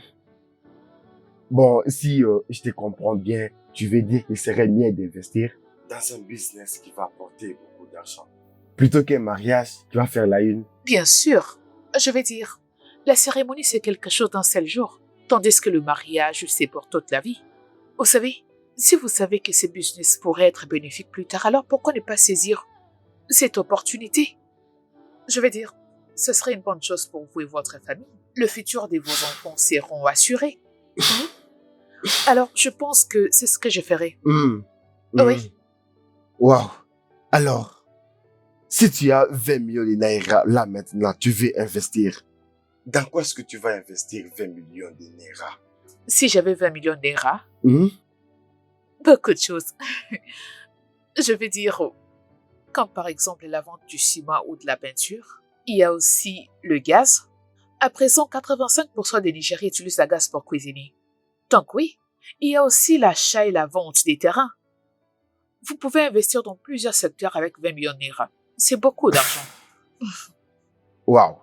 Speaker 4: Bon, si je te comprends bien, tu veux dire qu'il serait mieux d'investir
Speaker 7: Dans un business qui va apporter beaucoup d'argent.
Speaker 4: plutôt qu'un mariage qui va faire la une.
Speaker 1: Bien sûr, je vais dire, la cérémonie c'est quelque chose d'un seul jour, tandis que le mariage c'est pour toute la vie. Vous savez, si vous savez que ce business pourrait être bénéfique plus tard, alors pourquoi ne pas saisir cette opportunité? Je vais dire, ce serait une bonne chose pour vous et votre famille. Le futur de vos enfants seront assurés. Alors, je pense que c'est ce que je ferai.
Speaker 4: Hmm.
Speaker 1: Oui.
Speaker 4: Wow. Alors, si tu as 20 millions de naira là maintenant, tu veux investir.
Speaker 7: Dans quoi est-ce que tu vas investir 20 millions de naira?
Speaker 1: Si j'avais 20 millions de naira,
Speaker 4: Hmm?
Speaker 1: beaucoup de choses. Je vais dire, comme par exemple la vente du ciment ou de la peinture. Il y a aussi le gaz. À présent, 85% des Nigériens utilisent le gaz pour cuisiner. Donc oui, il y a aussi l'achat et la vente des terrains. Vous pouvez investir dans plusieurs secteurs avec 20 millions de naira. C'est beaucoup d'argent.
Speaker 4: Wow.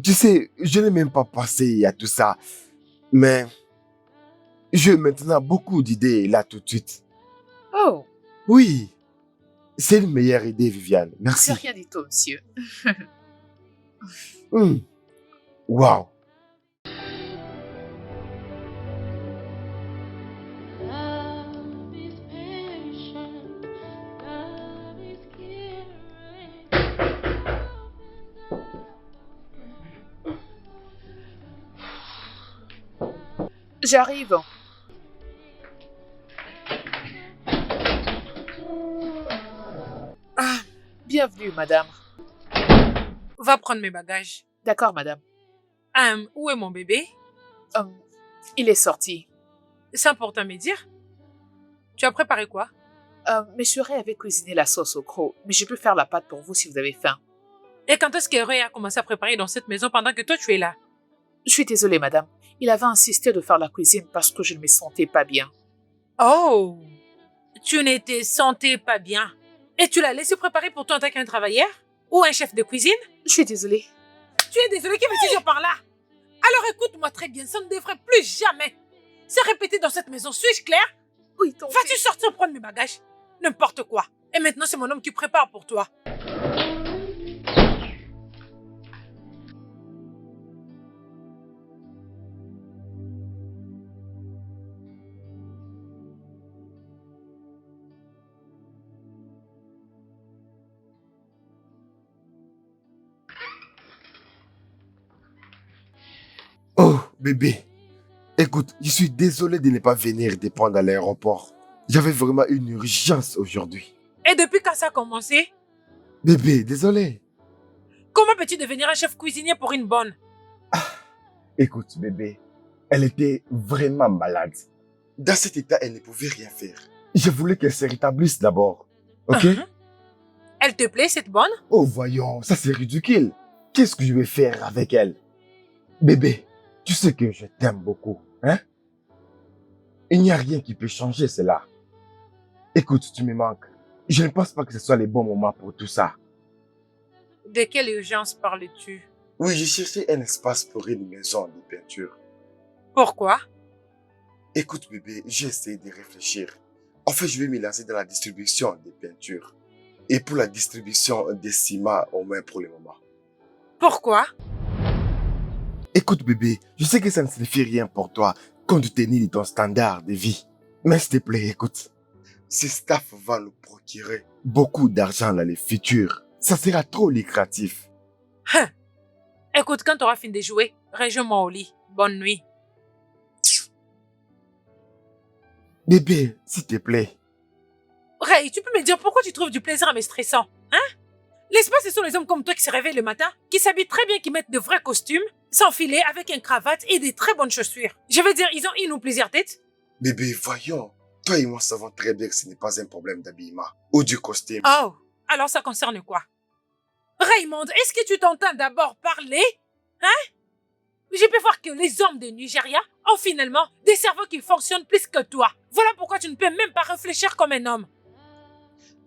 Speaker 4: Tu sais, je n'ai même pas pensé à tout ça. Mais j'ai maintenant beaucoup d'idées là tout de suite.
Speaker 1: Oh,
Speaker 4: Oui, c'est une meilleure idée, Viviane.
Speaker 1: c'est
Speaker 4: Merci.
Speaker 1: rien du tout, monsieur.
Speaker 4: Hmm. Wow.
Speaker 6: Love is patient. Love is caring.
Speaker 1: J'arrive.
Speaker 2: Ah,
Speaker 1: Bienvenue, madame.
Speaker 2: va prendre mes bagages.
Speaker 1: D'accord, madame.
Speaker 2: Où est mon bébé?
Speaker 1: Il est sorti.
Speaker 2: C'est important à me dire. Tu as préparé quoi?
Speaker 1: Monsieur Ray avait cuisiné la sauce au croc, mais je peux faire la pâte pour vous si vous avez faim.
Speaker 2: Et quand est-ce que Ray a commencé à préparer dans cette maison pendant que toi tu es là?
Speaker 1: Je suis désolée, madame. Il avait insisté de faire la cuisine parce que je ne me sentais pas bien.
Speaker 2: Oh, tu n'étais sentais pas bien. Et tu l'as laissé préparer pour toi en tant qu'un travailleur? Ou un chef de cuisine?
Speaker 1: Je suis désolée.
Speaker 2: Tu es désolé, qui veut-tu dire par là? Alors écoute-moi très bien, ça ne devrait plus jamais se répéter dans cette maison. Suis-je claire?
Speaker 1: Oui, tante.
Speaker 2: Vas-tu sortir prendre mes bagages? N'importe quoi. Et maintenant, c'est mon homme qui prépare pour toi.
Speaker 4: Oh, bébé. Écoute, je suis désolé de ne pas venir te prendre à l'aéroport. J'avais vraiment une urgence aujourd'hui.
Speaker 2: Et depuis quand ça a commencé?
Speaker 4: Bébé, désolé.
Speaker 2: Comment peux-tu devenir un chef cuisinier pour une bonne?
Speaker 4: Écoute, bébé, elle était vraiment malade.
Speaker 7: Dans cet état, elle ne pouvait rien faire.
Speaker 4: Je voulais qu'elle se rétablisse d'abord. Ok?
Speaker 2: Elle te plaît, cette bonne?
Speaker 4: Oh, voyons, ça c'est ridicule. Qu'est-ce que je vais faire avec elle? Bébé, tu sais que je t'aime beaucoup, hein? Il n'y a rien qui peut changer cela. Écoute, tu me manques. Je ne pense pas que ce soit le bon moment pour tout ça.
Speaker 2: De quelle urgence parles-tu?
Speaker 7: Oui, j'ai cherché un espace pour une maison de peinture.
Speaker 2: Pourquoi?
Speaker 7: Écoute, bébé, j'ai essayé de réfléchir. En fait, je vais me lancer dans la distribution des peintures. Et pour la distribution des ciments, au moins pour le moment.
Speaker 2: Pourquoi?
Speaker 4: Écoute, bébé, je sais que ça ne signifie rien pour toi compte tenu de ton standard de vie. Mais s'il te plaît, écoute.
Speaker 7: Ce staff va nous procurer.
Speaker 4: Beaucoup d'argent dans le futur. Ça sera trop lucratif.
Speaker 2: Écoute, quand tu auras fini de jouer, rejoins-moi au lit. Bonne nuit.
Speaker 4: Bébé, s'il te plaît.
Speaker 2: Ray, tu peux me dire pourquoi tu trouves du plaisir à me stressant, hein? N'est-ce pas ce sont les hommes comme toi qui se réveillent le matin, qui s'habillent très bien, qui mettent de vrais costumes, sans filet, avec une cravate et des très bonnes chaussures? Je veux dire, ils ont une ou plusieurs têtes?
Speaker 7: Bébé, voyons. Toi et moi savons très bien que ce n'est pas un problème d'habillement ou du costume.
Speaker 2: Oh, alors ça concerne quoi? Raymond, est-ce que tu t'entends d'abord parler? Hein? Je peux voir que les hommes de Nigeria ont finalement des cerveaux qui fonctionnent plus que toi. Voilà pourquoi tu ne peux même pas réfléchir comme un homme.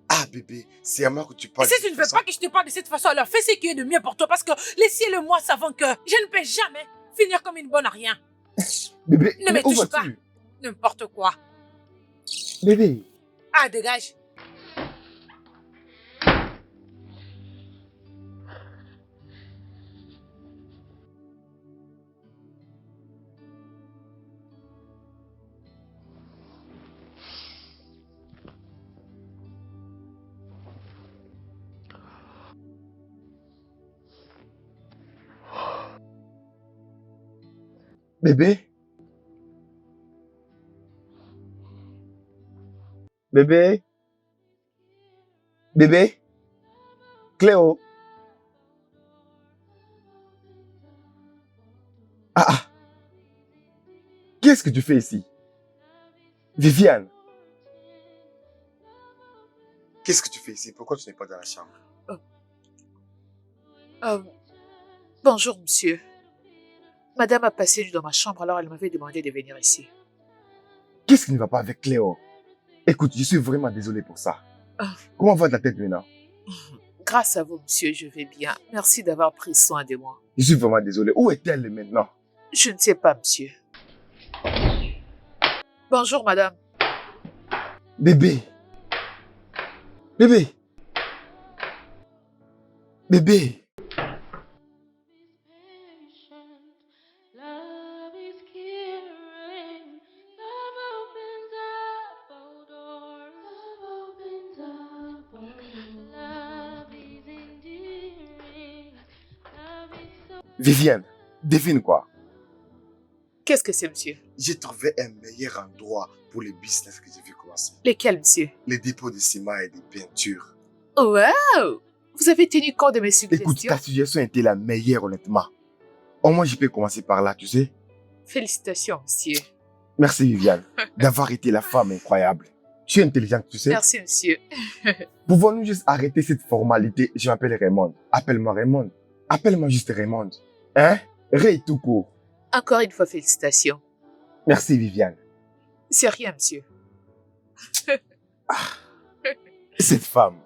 Speaker 7: Ah, bébé, c'est à moi que tu parles.
Speaker 2: Et si tu ne veux pas que je te parle de cette façon, alors fais ce qui est de mieux pour toi parce que les ciels et moi savons que je ne peux jamais finir comme une bonne à rien.
Speaker 4: Bébé,
Speaker 2: Ne me
Speaker 4: mais où
Speaker 2: touche pas.
Speaker 4: vas-tu?
Speaker 2: N'importe quoi.
Speaker 4: Bébé.
Speaker 2: Ah, dégage.
Speaker 4: Bébé. Bébé. Bébé. Cléo. Ah ah. Qu'est-ce que tu fais ici? Viviane.
Speaker 7: Qu'est-ce que tu fais ici? Pourquoi tu n'es pas dans la chambre?
Speaker 1: Bonjour, monsieur. Madame a passé une nuit dans ma chambre, alors elle m'avait demandé de venir ici.
Speaker 4: Qu'est-ce qui ne va pas avec Cléo? Écoute, je suis vraiment désolé pour ça.
Speaker 1: Ah.
Speaker 4: Comment va ta tête maintenant?
Speaker 1: Grâce à vous, monsieur, je vais bien. Merci d'avoir pris soin de moi.
Speaker 4: Je suis vraiment désolé. Où est-elle maintenant?
Speaker 1: Je ne sais pas, monsieur. Bonjour, madame.
Speaker 4: Bébé. Bébé. Bébé.
Speaker 6: Love is caring. Love opens up all doors. Love opens up all doors. Love is endearing. Love is so.
Speaker 4: Viviane, devine quoi?
Speaker 1: Qu'est-ce que c'est, monsieur?
Speaker 7: J'ai trouvé un meilleur endroit pour le business que je vais commencer.
Speaker 1: Lesquels, monsieur?
Speaker 7: Les dépôts de ciment et de peinture.
Speaker 1: Wow! Vous avez tenu compte de mes
Speaker 4: Écoute,
Speaker 1: suggestions?
Speaker 4: ta suggestion était la meilleure, honnêtement. Au moins, je peux commencer par là, tu sais.
Speaker 1: Félicitations, monsieur.
Speaker 4: Merci, Viviane, d'avoir été la femme incroyable. Tu es intelligente, tu sais.
Speaker 1: Merci, monsieur.
Speaker 4: Pouvons-nous juste arrêter cette formalité? Je m'appelle Raymond. Appelle-moi Raymond. Appelle-moi juste Raymond. Hein? Ray tout court.
Speaker 1: Encore une fois, félicitations.
Speaker 4: Merci, Viviane.
Speaker 1: C'est rien, monsieur.
Speaker 4: Cette femme.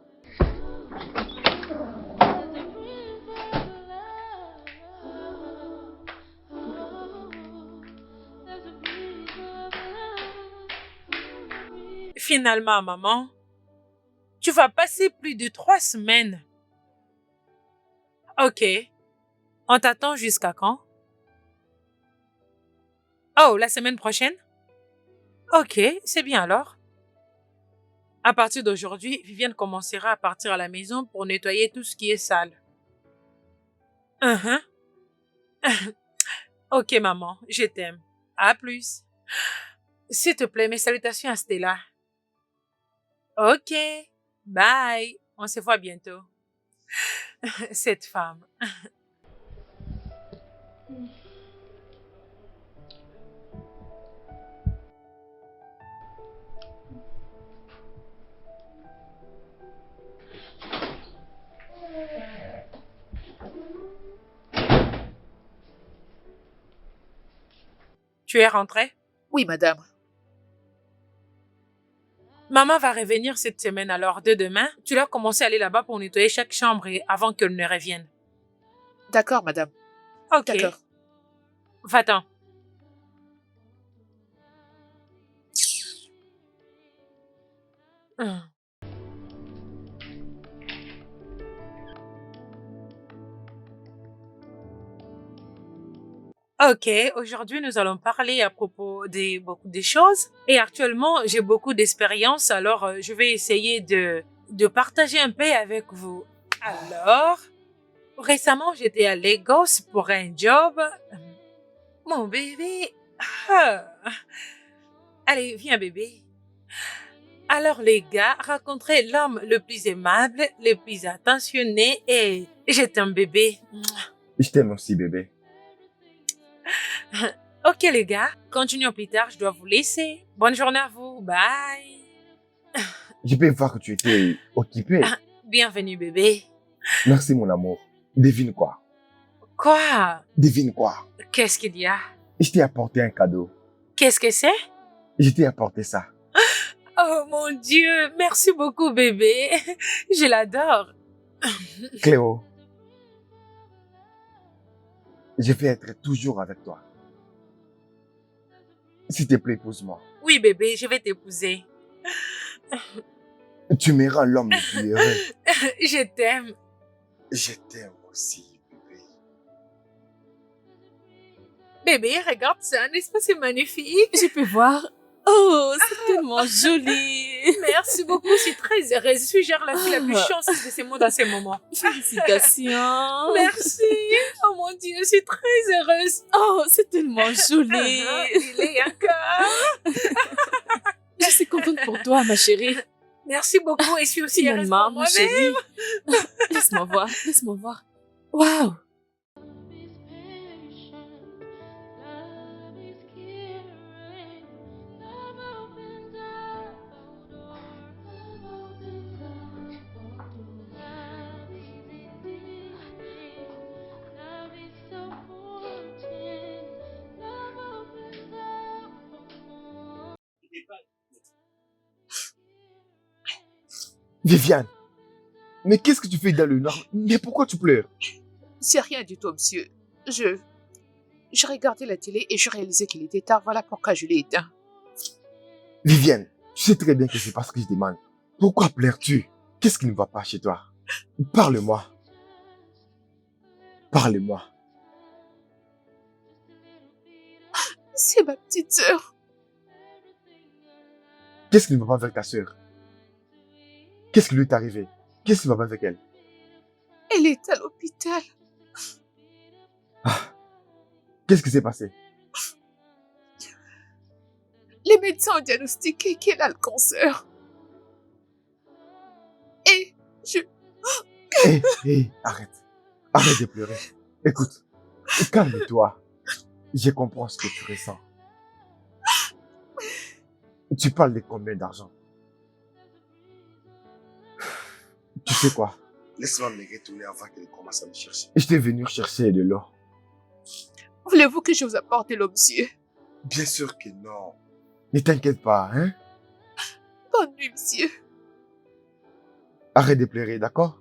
Speaker 2: Finalement, maman, tu vas passer plus de 3 semaines. Ok. On t'attend jusqu'à quand? Oh, la semaine prochaine? Ok, c'est bien alors. À partir d'aujourd'hui, Viviane commencera à partir à la maison pour nettoyer tout ce qui est sale. Mhm. Ok, maman, je t'aime. À plus. S'il te plaît, mes salutations à Stella. Ok, bye. On se voit bientôt. Cette femme. Tu es rentrée?
Speaker 1: Oui, madame.
Speaker 2: Maman va revenir cette semaine, alors de demain, tu dois commencer à aller là-bas pour nettoyer chaque chambre avant qu'elle ne revienne.
Speaker 1: D'accord, madame.
Speaker 2: Ok.
Speaker 1: D'accord.
Speaker 2: Va-t'en. Hum. Ok, aujourd'hui nous allons parler à propos de beaucoup de choses. Et actuellement, j'ai beaucoup d'expérience, alors je vais essayer de partager un peu avec vous. Alors, récemment, j'étais à Lagos pour un job. Mon bébé. Ah. Allez, viens bébé. Alors les gars, rencontrer l'homme le plus aimable, le plus attentionné et j'étais un bébé.
Speaker 4: Je t'aime aussi, bébé.
Speaker 2: Ok les gars, continuons plus tard, je dois vous laisser. Bonne journée à vous, bye.
Speaker 4: Je peux voir que tu étais occupé.
Speaker 2: Bienvenue bébé.
Speaker 4: Merci, mon amour. Devine quoi?
Speaker 2: Quoi?
Speaker 4: Devine quoi?
Speaker 2: Qu'est-ce qu'il y a?
Speaker 4: Je t'ai apporté un cadeau.
Speaker 2: Qu'est-ce que c'est?
Speaker 4: Je t'ai apporté ça.
Speaker 2: Oh mon Dieu, merci beaucoup bébé. Je l'adore.
Speaker 4: Cléo, je vais être toujours avec toi. S'il te plaît, épouse-moi.
Speaker 2: Oui bébé, je vais t'épouser.
Speaker 4: Tu me rends l'homme le plus heureux.
Speaker 2: Je t'aime.
Speaker 7: Je t'aime aussi, bébé.
Speaker 2: Bébé, regarde ça, n'est-ce pas c'est magnifique?
Speaker 5: Je peux voir. Oh, c'est tellement joli.
Speaker 2: Merci beaucoup, je suis très heureuse. Je suis genre la fille la plus chanceuse de ces mots dans ces moments.
Speaker 5: Félicitations.
Speaker 2: Merci. Oh mon Dieu, je suis très heureuse.
Speaker 5: Oh, c'est tellement joli.
Speaker 2: Il est encore.
Speaker 5: Je suis contente pour toi, ma chérie.
Speaker 2: Merci beaucoup et je suis aussi heureuse
Speaker 5: Finalement,
Speaker 2: pour
Speaker 5: ma
Speaker 2: moi-même.
Speaker 5: chérie. Laisse-moi voir, laisse-moi voir. Waouh.
Speaker 4: Viviane, mais qu'est-ce que tu fais dans le noir? Mais pourquoi tu pleures?
Speaker 1: C'est rien du tout, monsieur. Je regardais la télé et je réalisais qu'il était tard. Voilà pourquoi je l'ai éteint.
Speaker 4: Viviane, tu sais très bien que c'est parce que je demande. Pourquoi pleures-tu? Qu'est-ce qui ne va pas chez toi? Parle-moi. Parle-moi.
Speaker 1: C'est ma petite sœur.
Speaker 4: Qu'est-ce qui ne va pas avec ta sœur? Qu'est-ce qui lui est arrivé? Qu'est-ce qui ne va pas avec elle?
Speaker 1: Elle est à l'hôpital.
Speaker 4: Qu'est-ce qui s'est passé?
Speaker 1: Les médecins ont diagnostiqué qu'elle a le cancer. Et
Speaker 4: Hé, arrête. Arrête de pleurer. Écoute, calme-toi. Je comprends ce que tu ressens. Tu parles de combien d'argent? Tu sais quoi?
Speaker 7: Laisse-moi me retourner avant qu'elle commence à me chercher.
Speaker 4: Je t'ai venu chercher de l'eau.
Speaker 1: Voulez-vous que je vous apporte de l'eau, monsieur?
Speaker 7: Bien sûr que non.
Speaker 4: Ne t'inquiète pas, hein?
Speaker 1: Bonne nuit, monsieur.
Speaker 4: Arrête de pleurer, d'accord?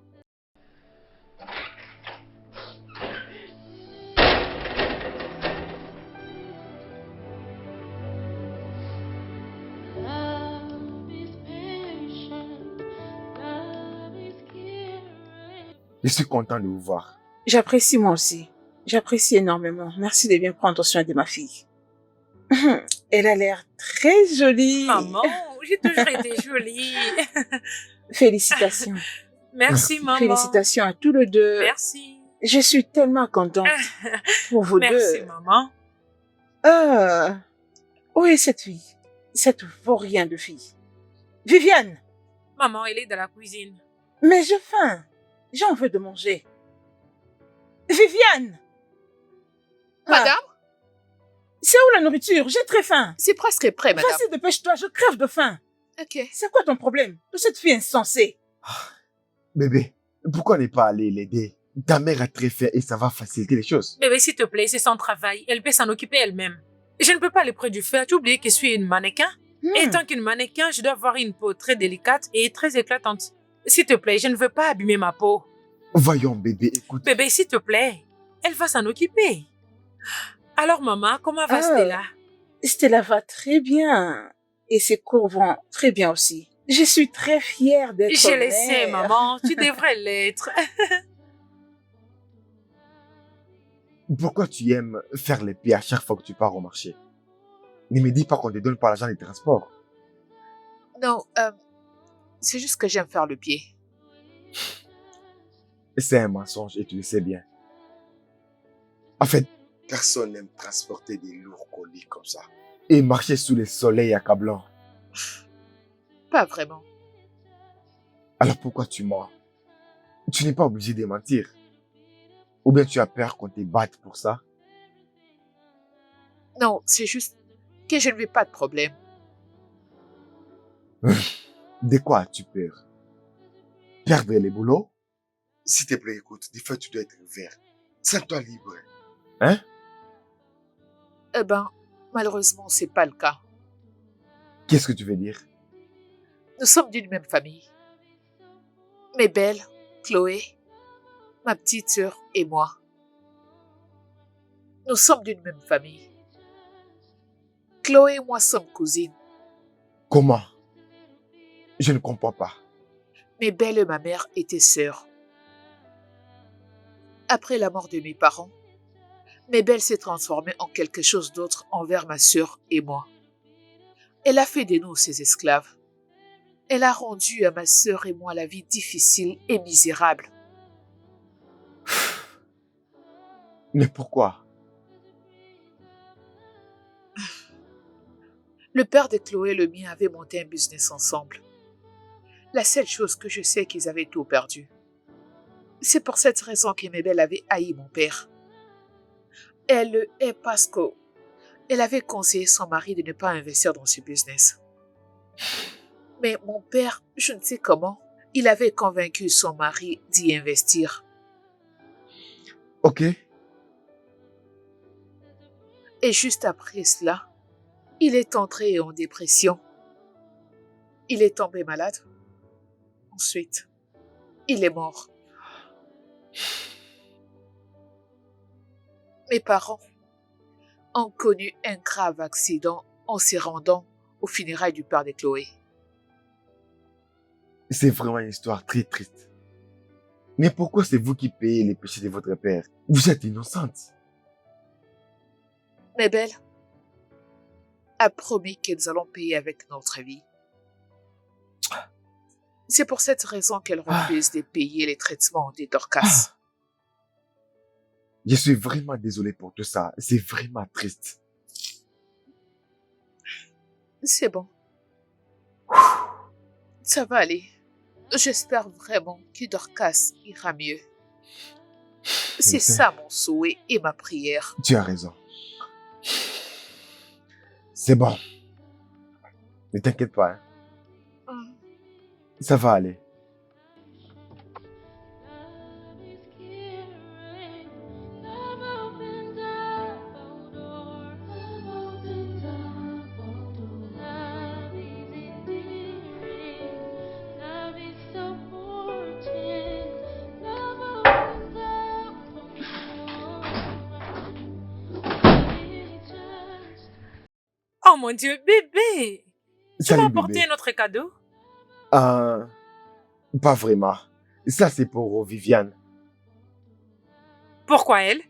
Speaker 6: Love is patient, love is caring.
Speaker 4: Je suis content de vous voir.
Speaker 3: J'apprécie moi aussi. J'apprécie énormément. Merci de bien prendre soin de ma fille. Elle a l'air très jolie.
Speaker 2: Maman, j'ai toujours été jolie.
Speaker 3: Félicitations.
Speaker 2: Merci, maman.
Speaker 3: Félicitations à tous les deux.
Speaker 2: Merci.
Speaker 3: Je suis tellement contente pour vous
Speaker 2: Merci,
Speaker 3: deux.
Speaker 2: maman.
Speaker 3: Ah, où est cette fille? Cette vaurien de fille. Viviane,
Speaker 2: Maman, elle est dans la cuisine.
Speaker 3: mais j'ai faim. J'ai envie de manger. Viviane! Ah,
Speaker 1: Madame,
Speaker 3: c'est où la nourriture? J'ai très faim.
Speaker 1: c'est presque prêt, madame.
Speaker 3: Vas-y, dépêche-toi, je crève de faim.
Speaker 1: Ok.
Speaker 3: C'est quoi ton problème? De cette fille insensée.
Speaker 4: Bébé, pourquoi ne pas aller l'aider? Ta mère a très faim et ça va faciliter les choses.
Speaker 2: Bébé, s'il te plaît, c'est son travail. Elle peut s'en occuper elle-même. Je ne peux pas aller près du feu. As-tu oublié que je suis une mannequin? Et tant qu'une mannequin, je dois avoir une peau très délicate et très éclatante. S'il te plaît, je ne veux pas abîmer ma peau.
Speaker 4: Voyons, bébé, écoute.
Speaker 2: Bébé, s'il te plaît, elle va s'en occuper. Alors, maman, comment va
Speaker 3: Ah.
Speaker 2: Stella?
Speaker 3: Stella va très bien. Et ses cours vont très bien aussi. Je suis très fière d'être
Speaker 2: Je le
Speaker 3: mère.
Speaker 2: sais, maman. Tu devrais l'être.
Speaker 4: Pourquoi tu aimes faire les pieds à chaque fois que tu pars au marché? Ne me dis pas qu'on te donne pas l'argent des transports.
Speaker 1: Non, c'est juste que j'aime faire le pied.
Speaker 4: C'est un mensonge et tu le sais bien. En fait,
Speaker 7: Personne n'aime transporter des lourds colis comme ça.
Speaker 4: et marcher sous le soleil accablant.
Speaker 1: Pas vraiment.
Speaker 4: Alors pourquoi tu mens? Tu n'es pas obligé de mentir. Ou bien tu as peur qu'on te batte pour ça?
Speaker 1: Non, c'est juste que je ne veux pas de problème.
Speaker 4: De quoi as-tu peur? Perdre les boulots?
Speaker 7: S'il te plaît, écoute, des fois tu dois être ouvert. Sens-toi libre.
Speaker 4: Hein?
Speaker 1: Eh ben, malheureusement, c'est pas le cas.
Speaker 4: Qu'est-ce que tu veux dire?
Speaker 1: Nous sommes d'une même famille. Mes belles, Chloé, ma petite sœur et moi. Nous sommes d'une même famille. Chloé et moi sommes cousines.
Speaker 4: Comment? Je ne comprends pas.
Speaker 1: Mes belles et ma mère étaient sœurs. Après la mort de mes parents, mes belles s'est transformée en quelque chose d'autre envers ma sœur et moi. Elle a fait de nous ses esclaves. Elle a rendu à ma sœur et moi la vie difficile et misérable.
Speaker 4: Mais pourquoi?
Speaker 1: Le père de Chloé et le mien avaient monté un business ensemble. La seule chose que je sais qu'ils avaient tout perdu. C'est pour cette raison que mes belles avaient haï mon père. Elle le hait parce qu'elle avait conseillé son mari de ne pas investir dans ce business. Mais mon père, je ne sais comment, il avait convaincu son mari d'y investir.
Speaker 4: Ok.
Speaker 1: Et juste après cela, il est entré en dépression. Il est tombé malade. Ensuite, il est mort. Mes parents ont connu un grave accident en se rendant aux funérailles du père de Chloé.
Speaker 4: C'est vraiment une histoire très triste. Mais pourquoi c'est vous qui payez les péchés de votre père? Vous êtes innocente.
Speaker 1: Mais Belle a promis que nous allons payer avec notre vie. C'est pour cette raison qu'elle refuse de payer les traitements des Dorcas.
Speaker 4: Je suis vraiment désolé pour tout ça. C'est vraiment triste.
Speaker 1: C'est bon. Ça va aller. J'espère vraiment que Dorcas ira mieux. C'est
Speaker 4: sais.
Speaker 1: ça mon souhait et ma prière.
Speaker 4: Tu as raison. C'est bon. Ne t'inquiète pas, hein. Ça va aller.
Speaker 6: Love is caring, love opens up
Speaker 2: Oh mon Dieu, bébé! Tu
Speaker 4: Salut,
Speaker 2: m'as apporté
Speaker 4: bébé.
Speaker 2: un autre cadeau?
Speaker 4: Pas vraiment. Ça, c'est pour Viviane.
Speaker 2: Pourquoi elle?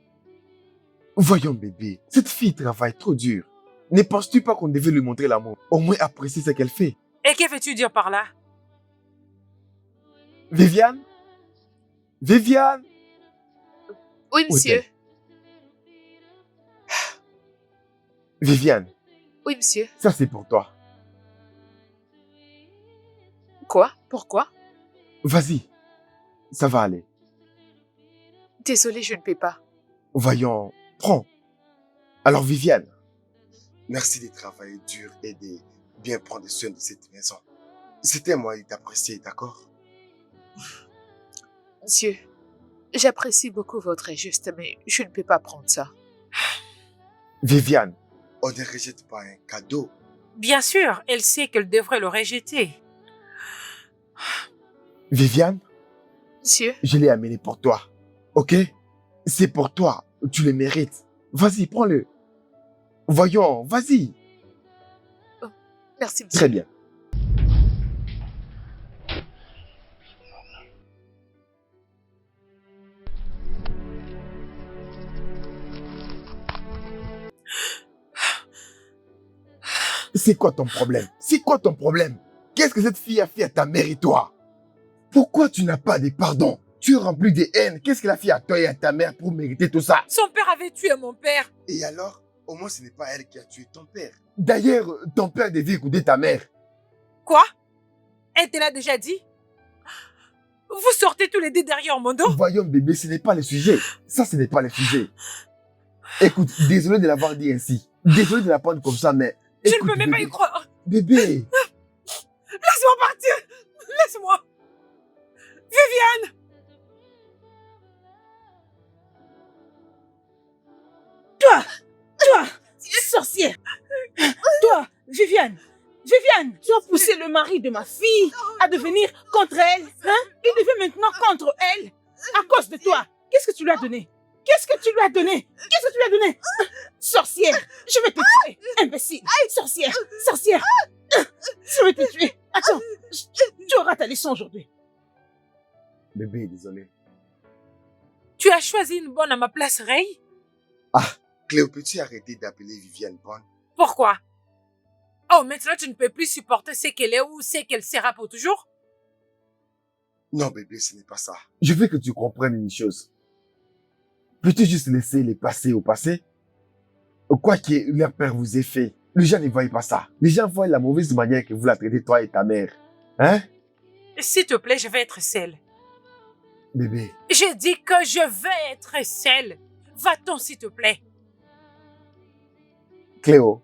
Speaker 4: Voyons, bébé, cette fille travaille trop dur. Ne penses-tu pas qu'on devait lui montrer l'amour? Au moins apprécier ce qu'elle fait.
Speaker 2: Et que veux-tu dire par là?
Speaker 4: Viviane? Viviane?
Speaker 1: Oui,
Speaker 4: Où
Speaker 1: monsieur.
Speaker 4: est-elle? Viviane,
Speaker 1: Oui, monsieur.
Speaker 4: ça c'est pour toi.
Speaker 1: Quoi? Pourquoi?
Speaker 4: Vas-y, ça va aller.
Speaker 1: Désolée, je ne peux pas.
Speaker 4: Voyons, prends. Alors Viviane,
Speaker 7: Merci de travailler dur et de bien prendre soin de cette maison. C'était à moi d'apprécier, d'accord?
Speaker 1: Monsieur, j'apprécie beaucoup votre geste, mais je ne peux pas prendre ça.
Speaker 4: Viviane,
Speaker 7: On ne rejette pas un cadeau.
Speaker 2: Bien sûr, elle sait qu'elle devrait le rejeter.
Speaker 4: Viviane,
Speaker 1: Monsieur,
Speaker 4: je l'ai amené pour toi. Ok? C'est pour toi. Tu le mérites. Vas-y, prends-le. Voyons, vas-y.
Speaker 1: merci, monsieur.
Speaker 4: Très bien. C'est quoi ton problème? C'est quoi ton problème? Qu'est-ce que cette fille a fait à ta mère et toi? Pourquoi tu n'as pas de pardon? Tu es rempli de haine. Qu'est-ce que la fille a toi et à ta mère pour mériter tout ça?
Speaker 2: Son père avait tué mon père.
Speaker 7: Et alors, au moins ce n'est pas elle qui a tué ton père.
Speaker 4: D'ailleurs, ton père devait écouter ta mère.
Speaker 2: Quoi? Elle te l'a déjà dit? Vous sortez tous les deux derrière mon dos?
Speaker 4: Voyons, bébé, ce n'est pas le sujet. Ça, ce n'est pas le sujet. Écoute, désolé de l'avoir dit ainsi. Désolé de la prendre comme ça, mais...
Speaker 2: Je
Speaker 4: écoute,
Speaker 2: ne peux même pas
Speaker 4: bébé,
Speaker 2: y croire.
Speaker 4: Bébé,
Speaker 2: Laisse-moi partir. Laisse-moi. Viviane!
Speaker 3: Toi, sorcière. Toi, Viviane. Viviane, tu as poussé le mari de ma fille à devenir contre elle. Hein? Il devient maintenant contre elle. À cause de toi. Qu'est-ce que tu lui as donné? Qu'est-ce que tu lui as donné? Qu'est-ce que tu lui as donné? Sorcière, je vais te tuer. Imbécile. Sorcière, sorcière. Je vais te tuer. Attends, tu auras ta leçon aujourd'hui.
Speaker 4: bébé, désolé.
Speaker 2: Tu as choisi une bonne à ma place, Ray?
Speaker 7: Cléo, peux-tu arrêter d'appeler Viviane bonne?
Speaker 2: Pourquoi? Oh, maintenant tu ne peux plus supporter ce qu'elle est ou ce qu'elle sera pour toujours?
Speaker 7: Non, bébé, ce n'est pas ça.
Speaker 4: Je veux que tu comprennes une chose. Peux-tu juste laisser les passés au passé? Quoi que leur père vous ait fait, les gens ne voient pas ça. Les gens voient la mauvaise manière que vous la traitez, toi et ta mère. Hein?
Speaker 2: S'il te plaît, je vais être seule.
Speaker 4: Bébé,
Speaker 2: J'ai dit que je vais être seule. Va-t'en, s'il te plaît.
Speaker 4: Cléo,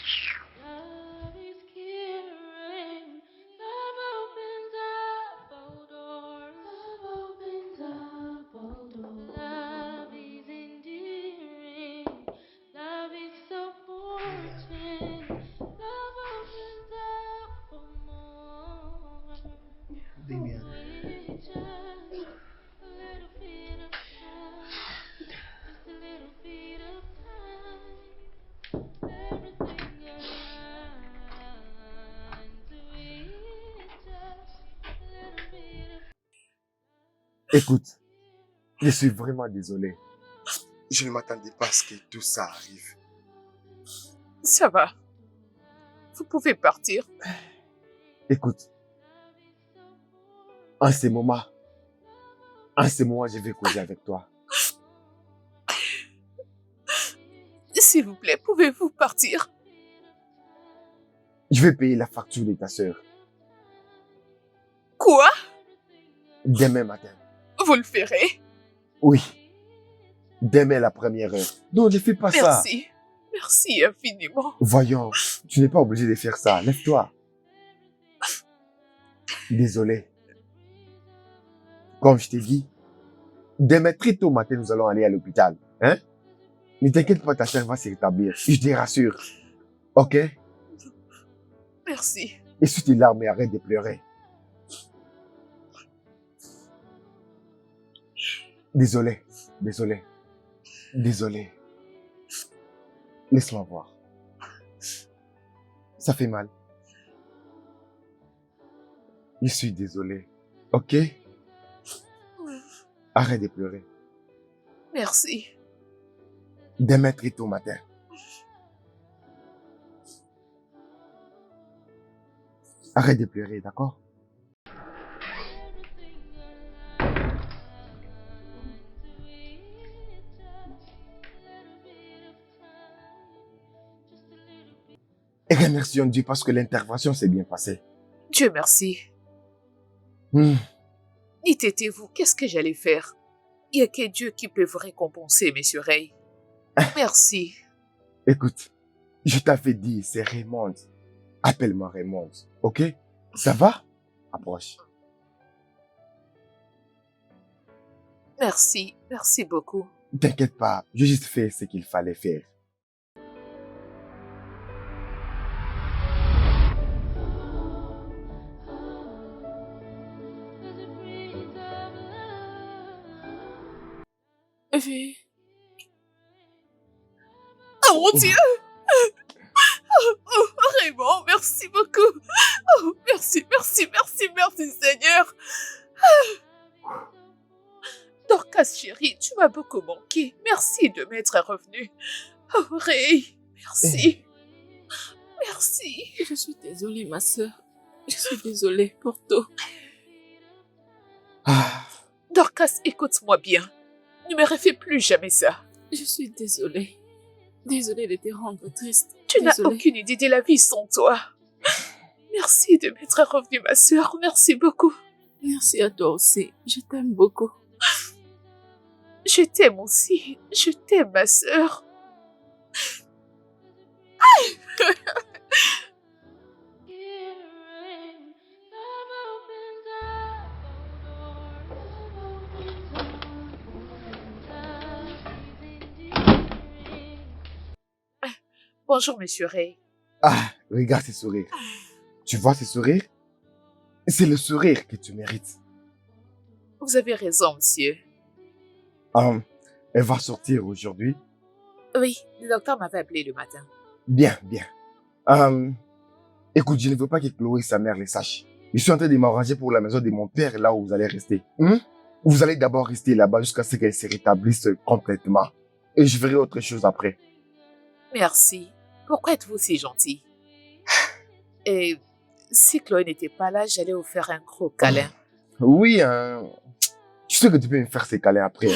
Speaker 6: Love is caring. Love opens up all doors. Love opens up all doors. Love is endearing. Love is supporting. Love opens up for more. With just a little bit of time. Just a little bit of time. Everything aligns with just a little bit of
Speaker 4: écoute, je suis vraiment désolé.
Speaker 7: Je ne m'attendais pas à ce que tout ça arrive.
Speaker 1: Ça va. Vous pouvez partir.
Speaker 4: Écoute, en ce moment, je vais causer avec toi.
Speaker 1: S'il vous plaît, pouvez-vous partir?
Speaker 4: Je vais payer la facture de ta sœur
Speaker 1: Quoi?
Speaker 4: demain matin.
Speaker 1: Vous le ferez?
Speaker 4: Oui, demain la première heure. Non, ne fais pas ça.
Speaker 1: Merci. Merci infiniment.
Speaker 4: Voyons, tu n'es pas obligé de faire ça. Lève-toi. Désolé. Comme je t'ai dit, demain très tôt matin, nous allons aller à l'hôpital. Hein? Ne t'inquiète pas, ta sœur va se rétablir. Je te rassure. Ok?
Speaker 1: Merci.
Speaker 4: Essuie tes larmes et arrête de pleurer. Désolé, désolé, désolé. Laisse-moi voir. Ça fait mal. Je suis désolé. Ok? Arrête de pleurer.
Speaker 1: Merci.
Speaker 4: Demain très tôt matin. Arrête de pleurer, d'accord? Et remercions Dieu parce que l'intervention s'est bien passée.
Speaker 1: Dieu merci.
Speaker 4: Hmm.
Speaker 1: Dites-vous, qu'est-ce que j'allais faire? Il n'y a que Dieu qui peut vous récompenser, monsieur Ray. Merci.
Speaker 4: Écoute, je t'avais dit, c'est Raymond. Appelle-moi Raymond, ok? Ça va? Approche.
Speaker 1: Merci. Merci beaucoup.
Speaker 4: T'inquiète pas, j'ai juste fait ce qu'il fallait faire.
Speaker 5: V.
Speaker 1: Oh mon Dieu! Oh, Raymond, merci beaucoup. Oh, merci, merci, merci, merci Seigneur. Dorcas chérie, tu m'as beaucoup manqué. Merci de m'être revenu. Oh Ray, merci. Merci.
Speaker 5: Je suis désolée, ma sœur. Je suis désolée pour tout.
Speaker 4: Ah,
Speaker 1: Dorcas, écoute-moi bien. Ne me refais plus jamais ça.
Speaker 5: Je suis désolée. Désolée de te rendre triste.
Speaker 1: Tu n'as
Speaker 5: Désolée.
Speaker 1: aucune idée de la vie sans toi. Merci de m'être revenue, ma sœur. Merci beaucoup.
Speaker 5: Merci à toi aussi. Je t'aime beaucoup.
Speaker 1: Je t'aime aussi. Je t'aime, ma sœur. Bonjour, monsieur Ray.
Speaker 4: ah, regarde ces sourires. Tu vois ces sourires? C'est le sourire que tu mérites.
Speaker 1: Vous avez raison, monsieur.
Speaker 4: Elle va sortir aujourd'hui.
Speaker 1: Oui, le docteur m'avait appelé le matin.
Speaker 4: Bien, bien. Écoute, je ne veux pas que Chloé et sa mère les sachent. Je suis en train de m'arranger pour la maison de mon père, là où vous allez rester. Vous allez d'abord rester là-bas jusqu'à ce qu'elle se rétablisse complètement. Et je ferai autre chose après.
Speaker 1: Merci. Pourquoi êtes-vous si gentil? Et si Chloé n'était pas là, j'allais vous faire un gros câlin.
Speaker 4: Oui, tu sais que tu peux me faire ces câlins après.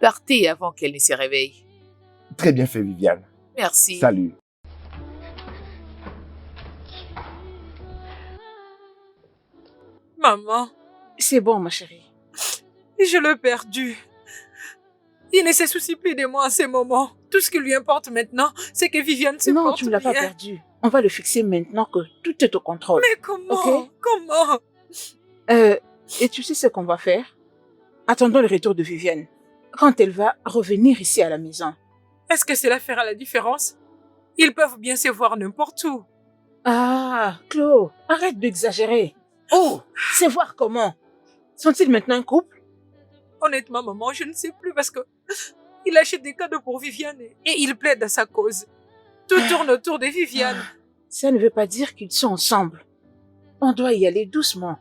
Speaker 1: Partez avant qu'elle ne se réveille.
Speaker 4: Très bien fait, Viviane.
Speaker 1: Merci.
Speaker 4: Salut.
Speaker 2: Maman,
Speaker 3: C'est bon, ma chérie.
Speaker 2: je l'ai perdu. Il ne se soucie plus de moi en ce moment. Tout ce qui lui importe maintenant, c'est que Viviane se
Speaker 3: Non,
Speaker 2: porte
Speaker 3: tu ne l'as pas
Speaker 2: bien.
Speaker 3: perdu. On va le fixer maintenant que tout est au contrôle.
Speaker 2: Mais comment?
Speaker 3: Ok.
Speaker 2: Comment?
Speaker 3: Et tu sais ce qu'on va faire? Attendons le retour de Viviane. Quand elle va revenir ici à la maison.
Speaker 2: Est-ce que cela fera la différence? Ils peuvent bien se voir n'importe où.
Speaker 3: Ah, Chlo, arrête d'exagérer. Oh, c'est voir comment. Sont-ils maintenant un couple?
Speaker 2: Honnêtement, maman, je ne sais plus parce que il achète des cadeaux pour Viviane et il plaide à sa cause. Tout tourne autour de Viviane.
Speaker 3: Ça ne veut pas dire qu'ils sont ensemble. On doit y aller doucement.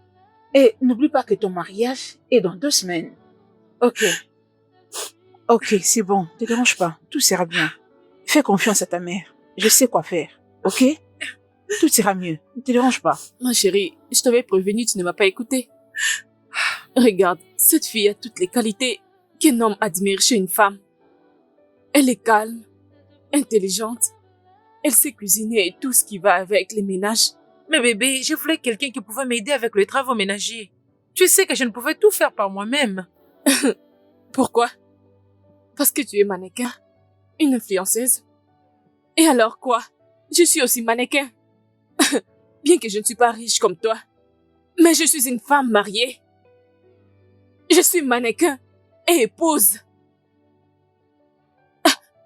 Speaker 3: Et n'oublie pas que ton mariage est dans 2 semaines. Ok. Ok, c'est bon. Ne te dérange pas. Tout sera bien. Fais confiance à ta mère. Je sais quoi faire. Ok? Tout ira mieux. Ne te dérange pas.
Speaker 5: Ma chérie, je t'avais prévenu, tu ne m'as pas écouté. Regarde, cette fille a toutes les qualités qu'un homme admire chez une femme. Elle est calme, intelligente, elle sait cuisiner et tout ce qui va avec les ménages.
Speaker 2: Mais bébé, je voulais quelqu'un qui pouvait m'aider avec les travaux ménagers. Tu sais que je ne pouvais tout faire par moi-même.
Speaker 5: Pourquoi? Parce que tu es mannequin, une influenceuse. Et alors quoi? Je suis aussi mannequin. Bien que je ne suis pas riche comme toi, mais je suis une femme mariée. Je suis mannequin et épouse.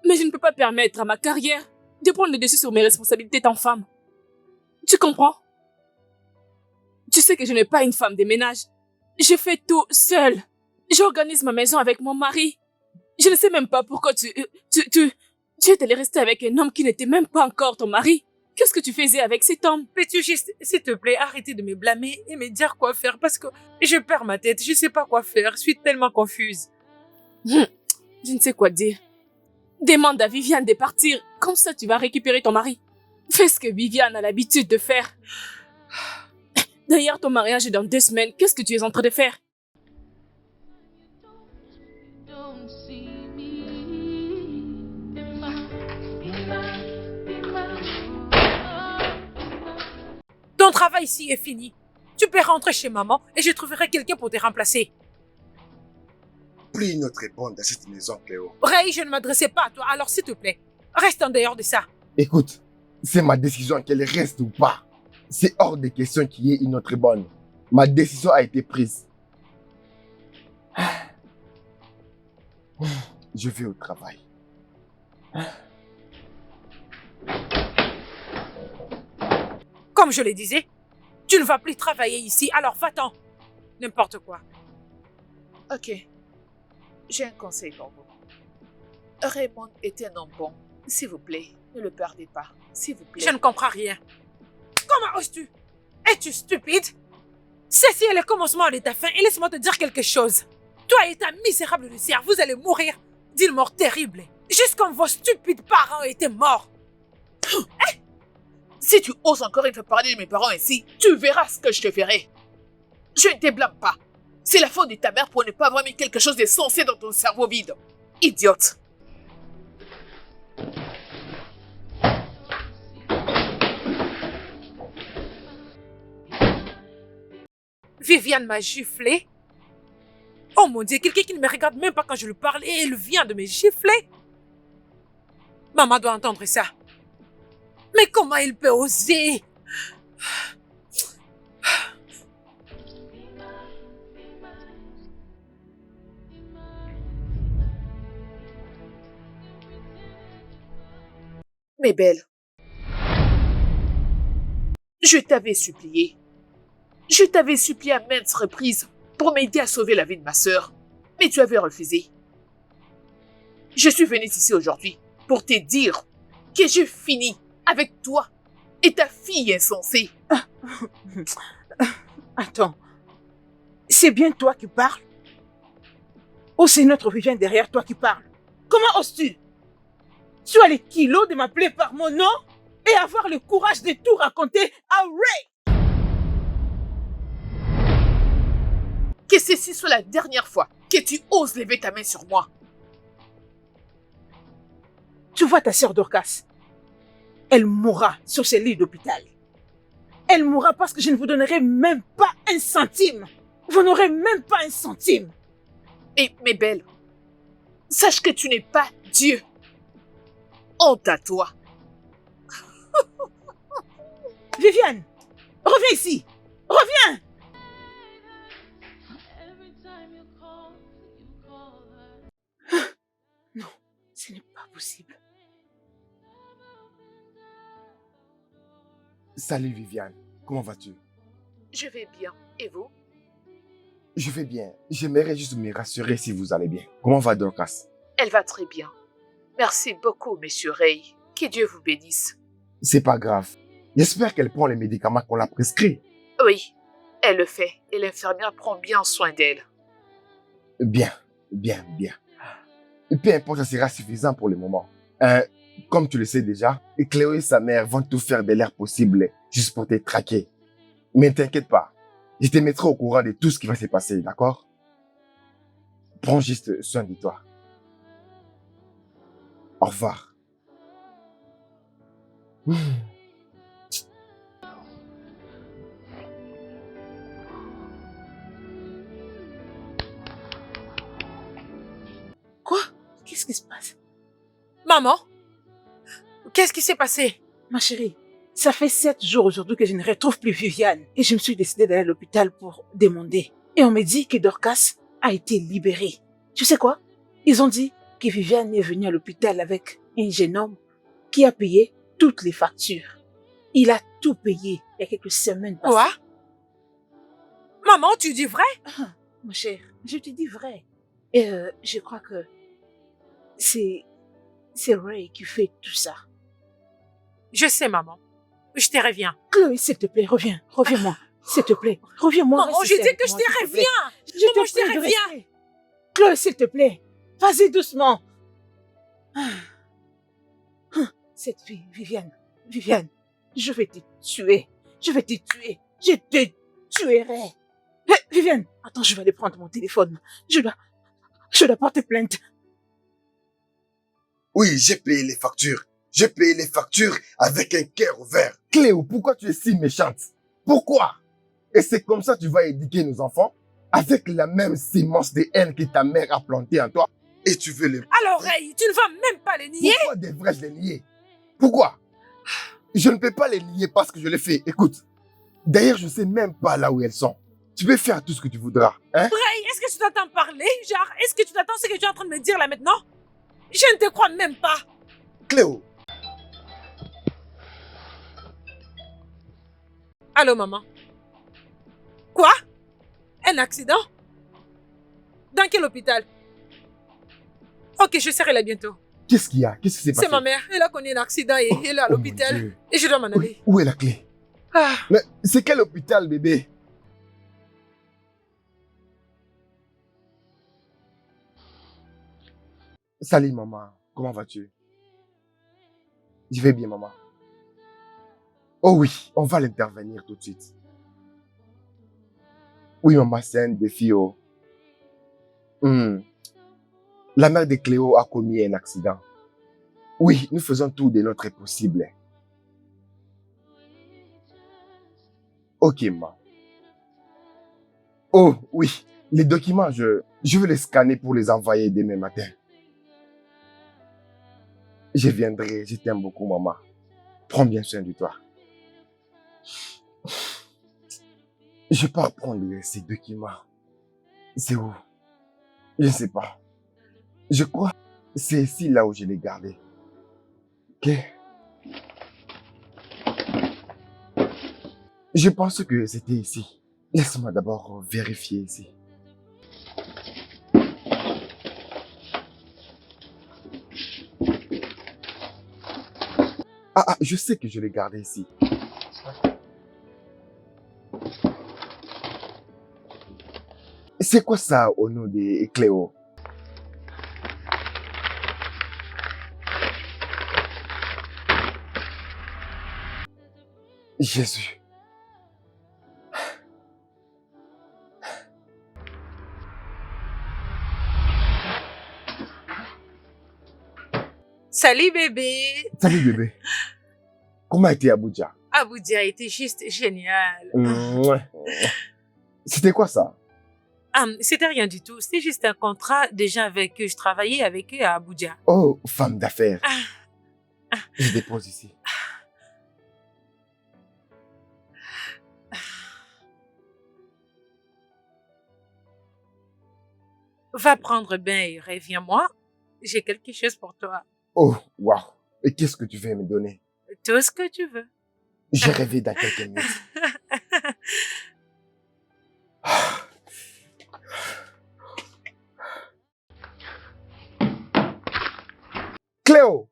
Speaker 5: Mais je ne peux pas permettre à ma carrière de prendre le dessus sur mes responsabilités en femme. Tu comprends? Tu sais que je n'ai pas une femme de ménage. Je fais tout seule. J'organise ma maison avec mon mari. Je ne sais même pas pourquoi tu es allé rester avec un homme qui n'était même pas encore ton mari. Qu'est-ce que tu faisais avec cet homme?
Speaker 2: Peux-tu juste, s'il te plaît, arrêter de me blâmer et me dire quoi faire parce que je perds ma tête, je sais pas quoi faire, je suis tellement confuse.
Speaker 5: Je ne sais quoi dire. Demande à Viviane de partir, comme ça tu vas récupérer ton mari. Fais ce que Viviane a l'habitude de faire. D'ailleurs, ton mariage est dans 2 semaines. Qu'est-ce que tu es en train de faire?
Speaker 6: Don't see me. Be mine, be mine, be mine.
Speaker 2: Ton travail ici est fini. Tu peux rentrer chez maman et je trouverai quelqu'un pour te remplacer.
Speaker 7: Plus une autre est bonne dans cette maison, Cléo.
Speaker 2: Ray, je ne m'adressais pas à toi, alors s'il te plaît, reste en dehors de ça.
Speaker 4: Écoute, c'est ma décision qu'elle reste ou pas. C'est hors de question qu'il y ait une autre bonne. Ma décision a été prise. Je vais au travail.
Speaker 2: Comme je le disais, tu ne vas plus travailler ici, alors va-t'en. N'importe quoi.
Speaker 1: Ok. J'ai un conseil pour vous. Raymond est un homme bon. S'il vous plaît, ne le perdez pas. S'il vous plaît.
Speaker 2: Je ne comprends rien. Comment oses-tu? Es-tu stupide? Ceci est le commencement de ta fin et laisse-moi te dire quelque chose. Toi et ta misérable Lucia, vous allez mourir d'une mort terrible. Juste comme vos stupides parents étaient morts.
Speaker 1: Si tu oses encore une fois parler de mes parents ici, tu verras ce que je te ferai. Je ne te blâme pas. C'est la faute de ta mère pour ne pas avoir mis quelque chose de sensé dans ton cerveau vide. Idiote.
Speaker 2: Viviane m'a giflé. Oh mon Dieu, quelqu'un qui ne me regarde même pas quand je lui parle et elle vient de me gifler. Maman doit entendre ça. Mais comment il peut oser?
Speaker 1: Mais belle, je t'avais supplié. Je t'avais supplié à maintes reprises pour m'aider à sauver la vie de ma sœur, mais tu avais refusé. Je suis venue ici aujourd'hui pour te dire que j'ai fini avec toi et ta fille insensée.
Speaker 3: Attends, c'est bien toi qui parles? Ou c'est notre Viviane derrière toi qui parle? Comment oses-tu? Tu as les kilos de m'appeler par mon nom et avoir le courage de tout raconter à Ray?
Speaker 1: Que ceci soit la dernière fois que tu oses lever ta main sur moi.
Speaker 3: Tu vois ta sœur Dorcas? Elle mourra sur ce lit d'hôpital. Elle mourra parce que je ne vous donnerai même pas un centime. Vous n'aurez même pas un centime.
Speaker 1: Et mes belles, sache que tu n'es pas Dieu. Honte à toi.
Speaker 3: Viviane, reviens ici. Reviens.
Speaker 6: Every time you call her.
Speaker 3: Non, ce n'est pas possible.
Speaker 4: Salut Viviane, comment vas-tu?
Speaker 1: Je vais bien. Et vous?
Speaker 4: Je vais bien. J'aimerais juste me rassurer si vous allez bien. Comment va Dorcas?
Speaker 1: Elle va très bien. Merci beaucoup, monsieur Ray. Que Dieu vous bénisse.
Speaker 4: C'est pas grave. J'espère qu'elle prend les médicaments qu'on l'a prescrits.
Speaker 1: Oui, elle le fait et l'infirmière prend bien soin d'elle.
Speaker 4: Bien, bien, bien. Peu importe, ça sera suffisant pour le moment. Comme tu le sais déjà, Cléo et sa mère vont tout faire de l'air possible juste pour te traquer. Mais ne t'inquiète pas, je te mettrai au courant de tout ce qui va se passer, d'accord? Prends juste soin de toi. Au revoir.
Speaker 3: Quoi? Qu'est-ce qui se passe?
Speaker 2: Maman, qu'est-ce qui s'est passé?
Speaker 3: Ma chérie, ça fait 7 jours aujourd'hui que je ne retrouve plus Viviane. Et je me suis décidée d'aller à l'hôpital pour demander. Et on me dit que Dorcas a été libérée. Tu sais quoi? Ils ont dit que Viviane est venue à l'hôpital avec un jeune homme qui a payé toutes les factures. Il a tout payé il y a quelques semaines passées.
Speaker 2: Quoi? Maman, tu dis vrai?
Speaker 3: mon cher, je te dis vrai. Et je crois que c'est Ray qui fait tout ça.
Speaker 2: Je sais, maman. Je te reviens.
Speaker 3: Chloé, s'il te plaît, reviens-moi. S'il te plaît, reviens-moi.
Speaker 2: Maman,
Speaker 3: reste
Speaker 2: je
Speaker 3: ici
Speaker 2: dis
Speaker 3: avec
Speaker 2: que je
Speaker 3: moi,
Speaker 2: te
Speaker 3: s'il te plaît.
Speaker 2: reviens.
Speaker 3: Je
Speaker 2: Maman, je te
Speaker 3: prie de
Speaker 2: reviens.
Speaker 3: rester. Chloé, s'il te plaît, vas-y doucement. Cette fille, Viviane, je vais te tuer. Je te tuerai. Hé, Viviane, attends, je vais aller prendre mon téléphone. Je dois porter plainte.
Speaker 7: Oui, j'ai payé les factures. J'ai payé les factures avec un cœur ouvert.
Speaker 4: Cléo, pourquoi tu es si méchante? Pourquoi? Et c'est comme ça que tu vas éduquer nos enfants? Avec la même sémence de haine que ta mère a plantée en toi?
Speaker 7: Et tu veux les...
Speaker 2: Alors, Ray, tu ne vas même pas les nier?
Speaker 4: Pourquoi devrais-je les nier? Pourquoi? Je ne peux pas les nier parce que je les fais. Écoute, d'ailleurs, je ne sais même pas là où elles sont. Tu peux faire tout ce que tu voudras, hein?
Speaker 2: Ray, est-ce que tu t'entends parler? Genre, est-ce que tu t'attends ce que tu es en train de me dire là maintenant? Je ne te crois même pas.
Speaker 7: Cléo,
Speaker 2: Allô, maman? Quoi? Un accident? Dans quel hôpital? Ok, je serai là bientôt.
Speaker 4: Qu'est-ce qu'il y a? Qu'est-ce qui s'est passé?
Speaker 2: C'est ma mère. Elle a connu un accident et elle est à
Speaker 4: Oh mon
Speaker 2: l'hôpital.
Speaker 4: Dieu.
Speaker 2: Et je dois m'en aller.
Speaker 4: Où est la clé?
Speaker 2: Ah,
Speaker 4: Mais c'est quel hôpital, bébé? Salut, maman. Comment vas-tu? Je vais bien, maman. Oh oui, on va l'intervenir tout de suite. Oui, maman, c'est un défi, oh. La mère de Cléo a commis un accident. Oui, nous faisons tout de notre possible. Ok, maman. Oh, oui, les documents, je vais les scanner pour les envoyer demain matin. Je viendrai, je t'aime beaucoup, maman. Prends bien soin de toi. Je pars prendre ces documents. C'est où? Je ne sais pas. Je crois que c'est ici là où je l'ai gardé. Ok? Je pense que c'était ici. Laisse-moi d'abord vérifier ici. Ah, je sais que je l'ai gardé ici. C'est quoi ça au nom de Cléo? Jésus.
Speaker 2: salut bébé.
Speaker 4: Salut bébé. Comment était Abuja?
Speaker 2: Abuja était juste génial.
Speaker 4: Mouah. C'était quoi ça?
Speaker 2: C'était rien du tout. C'était juste un contrat des gens avec qui je travaillais avec eux à Abuja.
Speaker 4: Oh, femme d'affaires. Je dépose ici.
Speaker 2: Va prendre bain et reviens-moi. J'ai quelque chose pour toi.
Speaker 4: Oh, waouh. Et qu'est-ce que tu veux me donner?
Speaker 2: Tout ce que tu veux.
Speaker 4: J'ai rêvé dans quelques minutes. Cléo!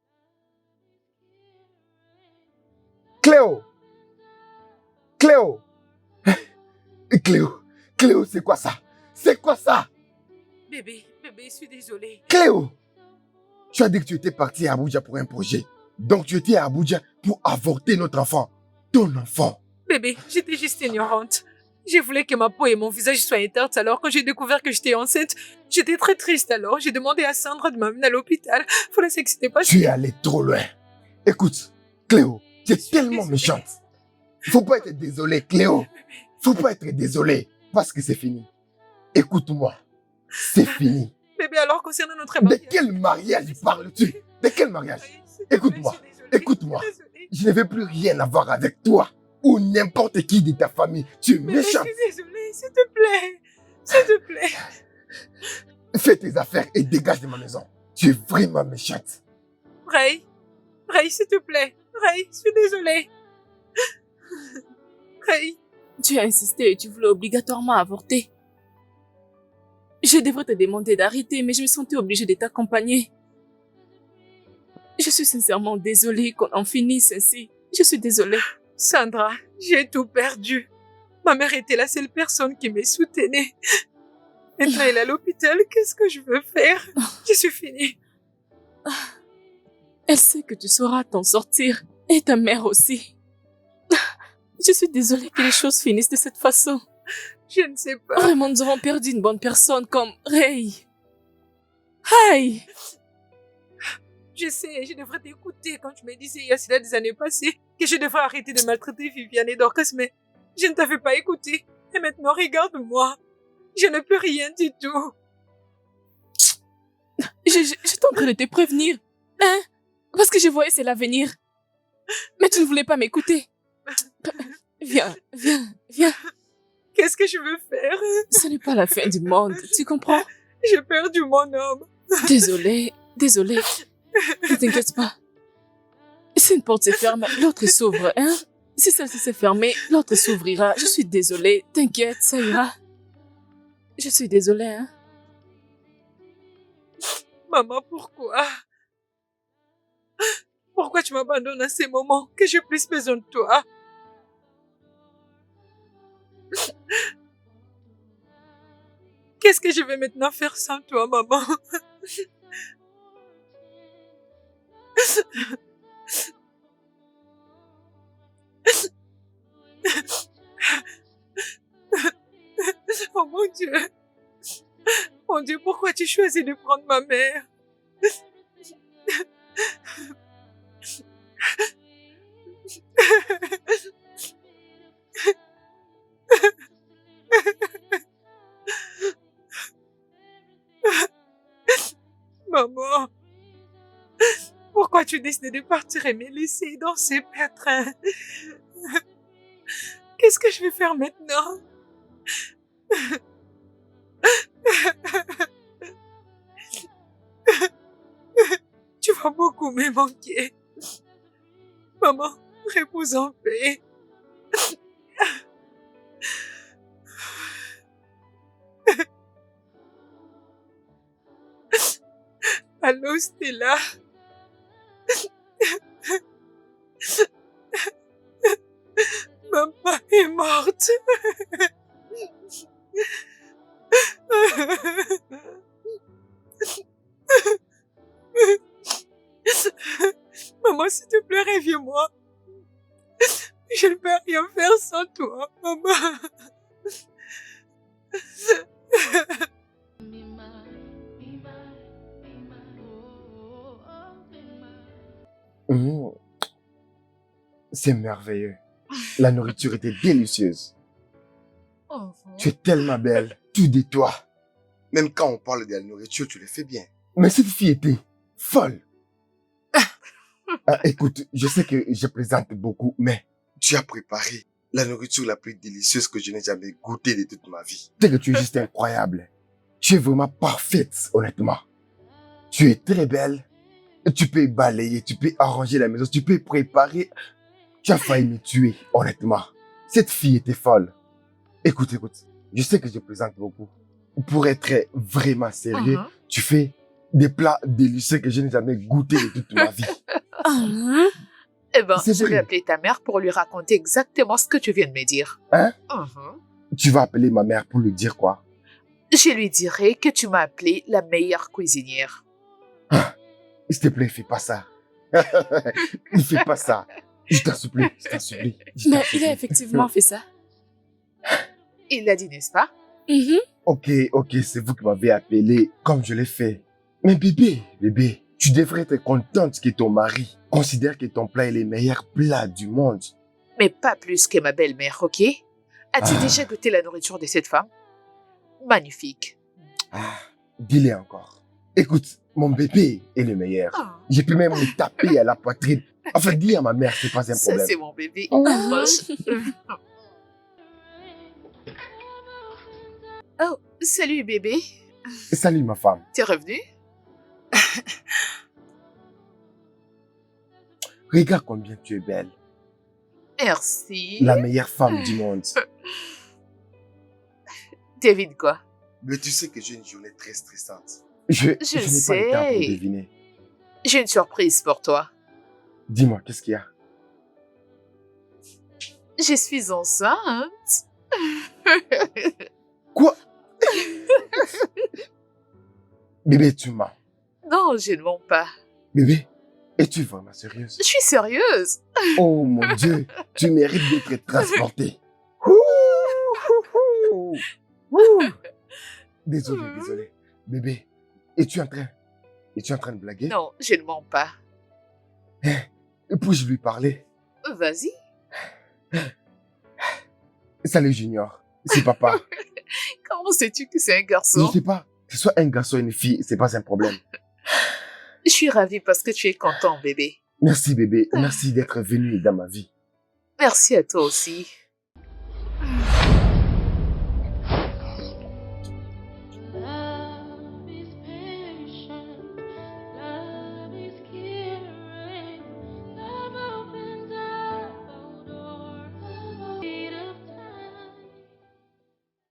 Speaker 4: Cléo! Cléo! Cléo, c'est quoi ça? C'est quoi ça?
Speaker 2: Bébé, je suis désolée.
Speaker 4: Cléo! Tu as dit que tu étais partie à Abuja pour un projet. Donc tu étais à Abuja pour avorter notre enfant. Ton enfant.
Speaker 2: Bébé, j'étais juste ignorante. Je voulais que ma peau et mon visage soient intacts alors quand j'ai découvert que j'étais enceinte. J'étais très triste alors. J'ai demandé à Sandra de m'amener à l'hôpital. Faut la que c'était pas...
Speaker 4: Tu es allée trop loin. Écoute, Cléo, tu es tellement méchante. Faut pas être désolé, Cléo. Faut pas être désolé parce que c'est fini. Écoute-moi, c'est fini.
Speaker 2: Bébé, alors concernant notre
Speaker 4: De
Speaker 2: mariage...
Speaker 4: quel mariage parles-tu? De quel mariage? Écoute-moi, écoute-moi. Je ne veux plus rien avoir avec toi ou n'importe qui de ta famille. Tu es
Speaker 2: Bébé,
Speaker 4: méchante.
Speaker 2: je suis désolée, s'il te plaît. S'il te plaît.
Speaker 4: Fais tes affaires et dégage de ma maison. Tu es vraiment méchante.
Speaker 2: Ray, s'il te plaît. Ray, je suis désolée. Ray,
Speaker 5: Tu as insisté et tu voulais obligatoirement avorter. Je devrais te demander d'arrêter, mais je me sentais obligée de t'accompagner. Je suis sincèrement désolée qu'on en finisse ainsi. Je suis désolée.
Speaker 2: Sandra, j'ai tout perdu. Ma mère était la seule personne qui me soutenait. Maintenant, elle est à l'hôpital. Qu'est-ce que je veux faire? Je suis finie.
Speaker 5: Elle sait que tu sauras t'en sortir. Et ta mère aussi. Je suis désolée que les choses finissent de cette façon.
Speaker 2: Je ne sais pas.
Speaker 5: Vraiment, nous avons perdu une bonne personne comme Ray. Aïe!
Speaker 2: Je sais, je devrais t'écouter quand tu me disais il y a cela des années passées que je devrais arrêter de maltraiter Viviane et Dorcas, mais je ne t'avais pas écouté. Et maintenant, regarde-moi. Je ne peux rien du tout.
Speaker 5: J'étais en train de te prévenir. Hein? Parce que je voyais c'est l'avenir. Mais tu ne voulais pas m'écouter. Viens.
Speaker 2: Qu'est-ce que je veux faire?
Speaker 5: Ce n'est pas la fin du monde, tu comprends?
Speaker 2: J'ai perdu mon homme.
Speaker 5: Désolée. Ne t'inquiète pas. Si une porte se ferme, l'autre s'ouvre, hein? Si celle-ci s'est fermée, l'autre s'ouvrira. Je suis désolée. T'inquiète, ça ira. Je suis désolée, hein?
Speaker 2: Maman, pourquoi? Pourquoi tu m'abandonnes à ces moments que j'ai plus besoin de toi? Qu'est-ce que je vais maintenant faire sans toi, maman? Oh mon Dieu! Mon Dieu, pourquoi tu choisis de prendre ma mère? Maman, pourquoi tu décides de partir et me laisser dans ces pétrins? Qu'est-ce que je vais faire maintenant? Tu vas beaucoup me manquer. Maman, repose en paix. Allô, Stella? Maman est morte. Maman, s'il te plaît, reviens-moi. Je ne peux rien faire sans toi, maman.
Speaker 4: C'est merveilleux. La nourriture était délicieuse. Tu es tellement belle, tout de toi.
Speaker 7: Même quand on parle de la nourriture, tu le fais bien.
Speaker 4: Mais cette fille était folle. Écoute, je sais que je plaisante beaucoup, mais
Speaker 7: Tu as préparé la nourriture la plus délicieuse que je n'ai jamais goûtée de toute ma vie.
Speaker 4: tu sais que tu es juste incroyable. Tu es vraiment parfaite, honnêtement. Tu es très belle. Tu peux balayer, tu peux arranger la maison, tu peux préparer. Tu as failli me tuer, honnêtement. Cette fille était folle. Écoute, je sais que je plaisante beaucoup. Pour être vraiment sérieux, tu fais des plats délicieux que je n'ai jamais goûté de toute ma vie.
Speaker 1: Eh ben,
Speaker 4: C'est
Speaker 1: je vais
Speaker 4: vrai.
Speaker 1: appeler ta mère pour lui raconter exactement ce que tu viens de me dire.
Speaker 4: Hein?
Speaker 1: Mhm.
Speaker 4: Tu vas appeler ma mère pour lui dire quoi?
Speaker 1: Je lui dirai que tu m'as appelée la meilleure cuisinière.
Speaker 4: S'il te plaît, fais pas ça. Ne fais pas ça. Je t'en supplie, je t'en supplie. je t'en
Speaker 5: Mais il
Speaker 4: supplie.
Speaker 5: a effectivement fait ça.
Speaker 1: Il l'a dit, n'est-ce pas?
Speaker 5: Mhm.
Speaker 4: Ok, c'est vous qui m'avez appelé comme je l'ai fait. Mais bébé, tu devrais être contente que ton mari considère que ton plat est le meilleur plat du monde.
Speaker 1: Mais pas plus que ma belle-mère, ok? As-tu
Speaker 4: Ah.
Speaker 1: déjà goûté la nourriture de cette femme? Magnifique.
Speaker 4: Dis-le encore. Écoute, mon bébé est le meilleur.
Speaker 1: Ah,
Speaker 4: Je peux même me taper à la poitrine. Enfin, dis à ma mère, c'est pas un
Speaker 1: ça,
Speaker 4: problème.
Speaker 1: c'est mon bébé. Oh, salut bébé.
Speaker 4: Salut ma femme.
Speaker 1: T'es revenu?
Speaker 4: Regarde combien tu es belle.
Speaker 1: Merci.
Speaker 4: La meilleure femme du monde.
Speaker 1: Devine quoi?
Speaker 7: Mais tu sais que j'ai une journée très stressante.
Speaker 4: Je n'ai
Speaker 1: Je
Speaker 4: pas le temps pour
Speaker 1: sais.
Speaker 4: deviner.
Speaker 1: J'ai une surprise pour toi.
Speaker 4: Dis-moi, qu'est-ce qu'il y a?
Speaker 1: Je suis enceinte.
Speaker 4: Quoi? Bébé, tu mens.
Speaker 1: Non, je ne mens pas.
Speaker 4: Bébé, es-tu vraiment sérieuse?
Speaker 1: Je suis sérieuse.
Speaker 4: Oh mon Dieu, tu mérites d'être transporté. Désolé. Bébé, es-tu en train de blaguer?
Speaker 1: Non, je ne mens pas.
Speaker 4: Puis-je lui parler?
Speaker 1: Vas-y.
Speaker 4: Salut Junior, c'est papa.
Speaker 1: Comment sais-tu que c'est un
Speaker 4: Je
Speaker 1: garçon?
Speaker 4: sais pas, que ce soit un garçon ou une fille, c'est pas un problème.
Speaker 1: Je suis ravie parce que tu es content, bébé.
Speaker 4: Merci bébé, merci d'être venu dans ma vie.
Speaker 1: Merci à toi aussi.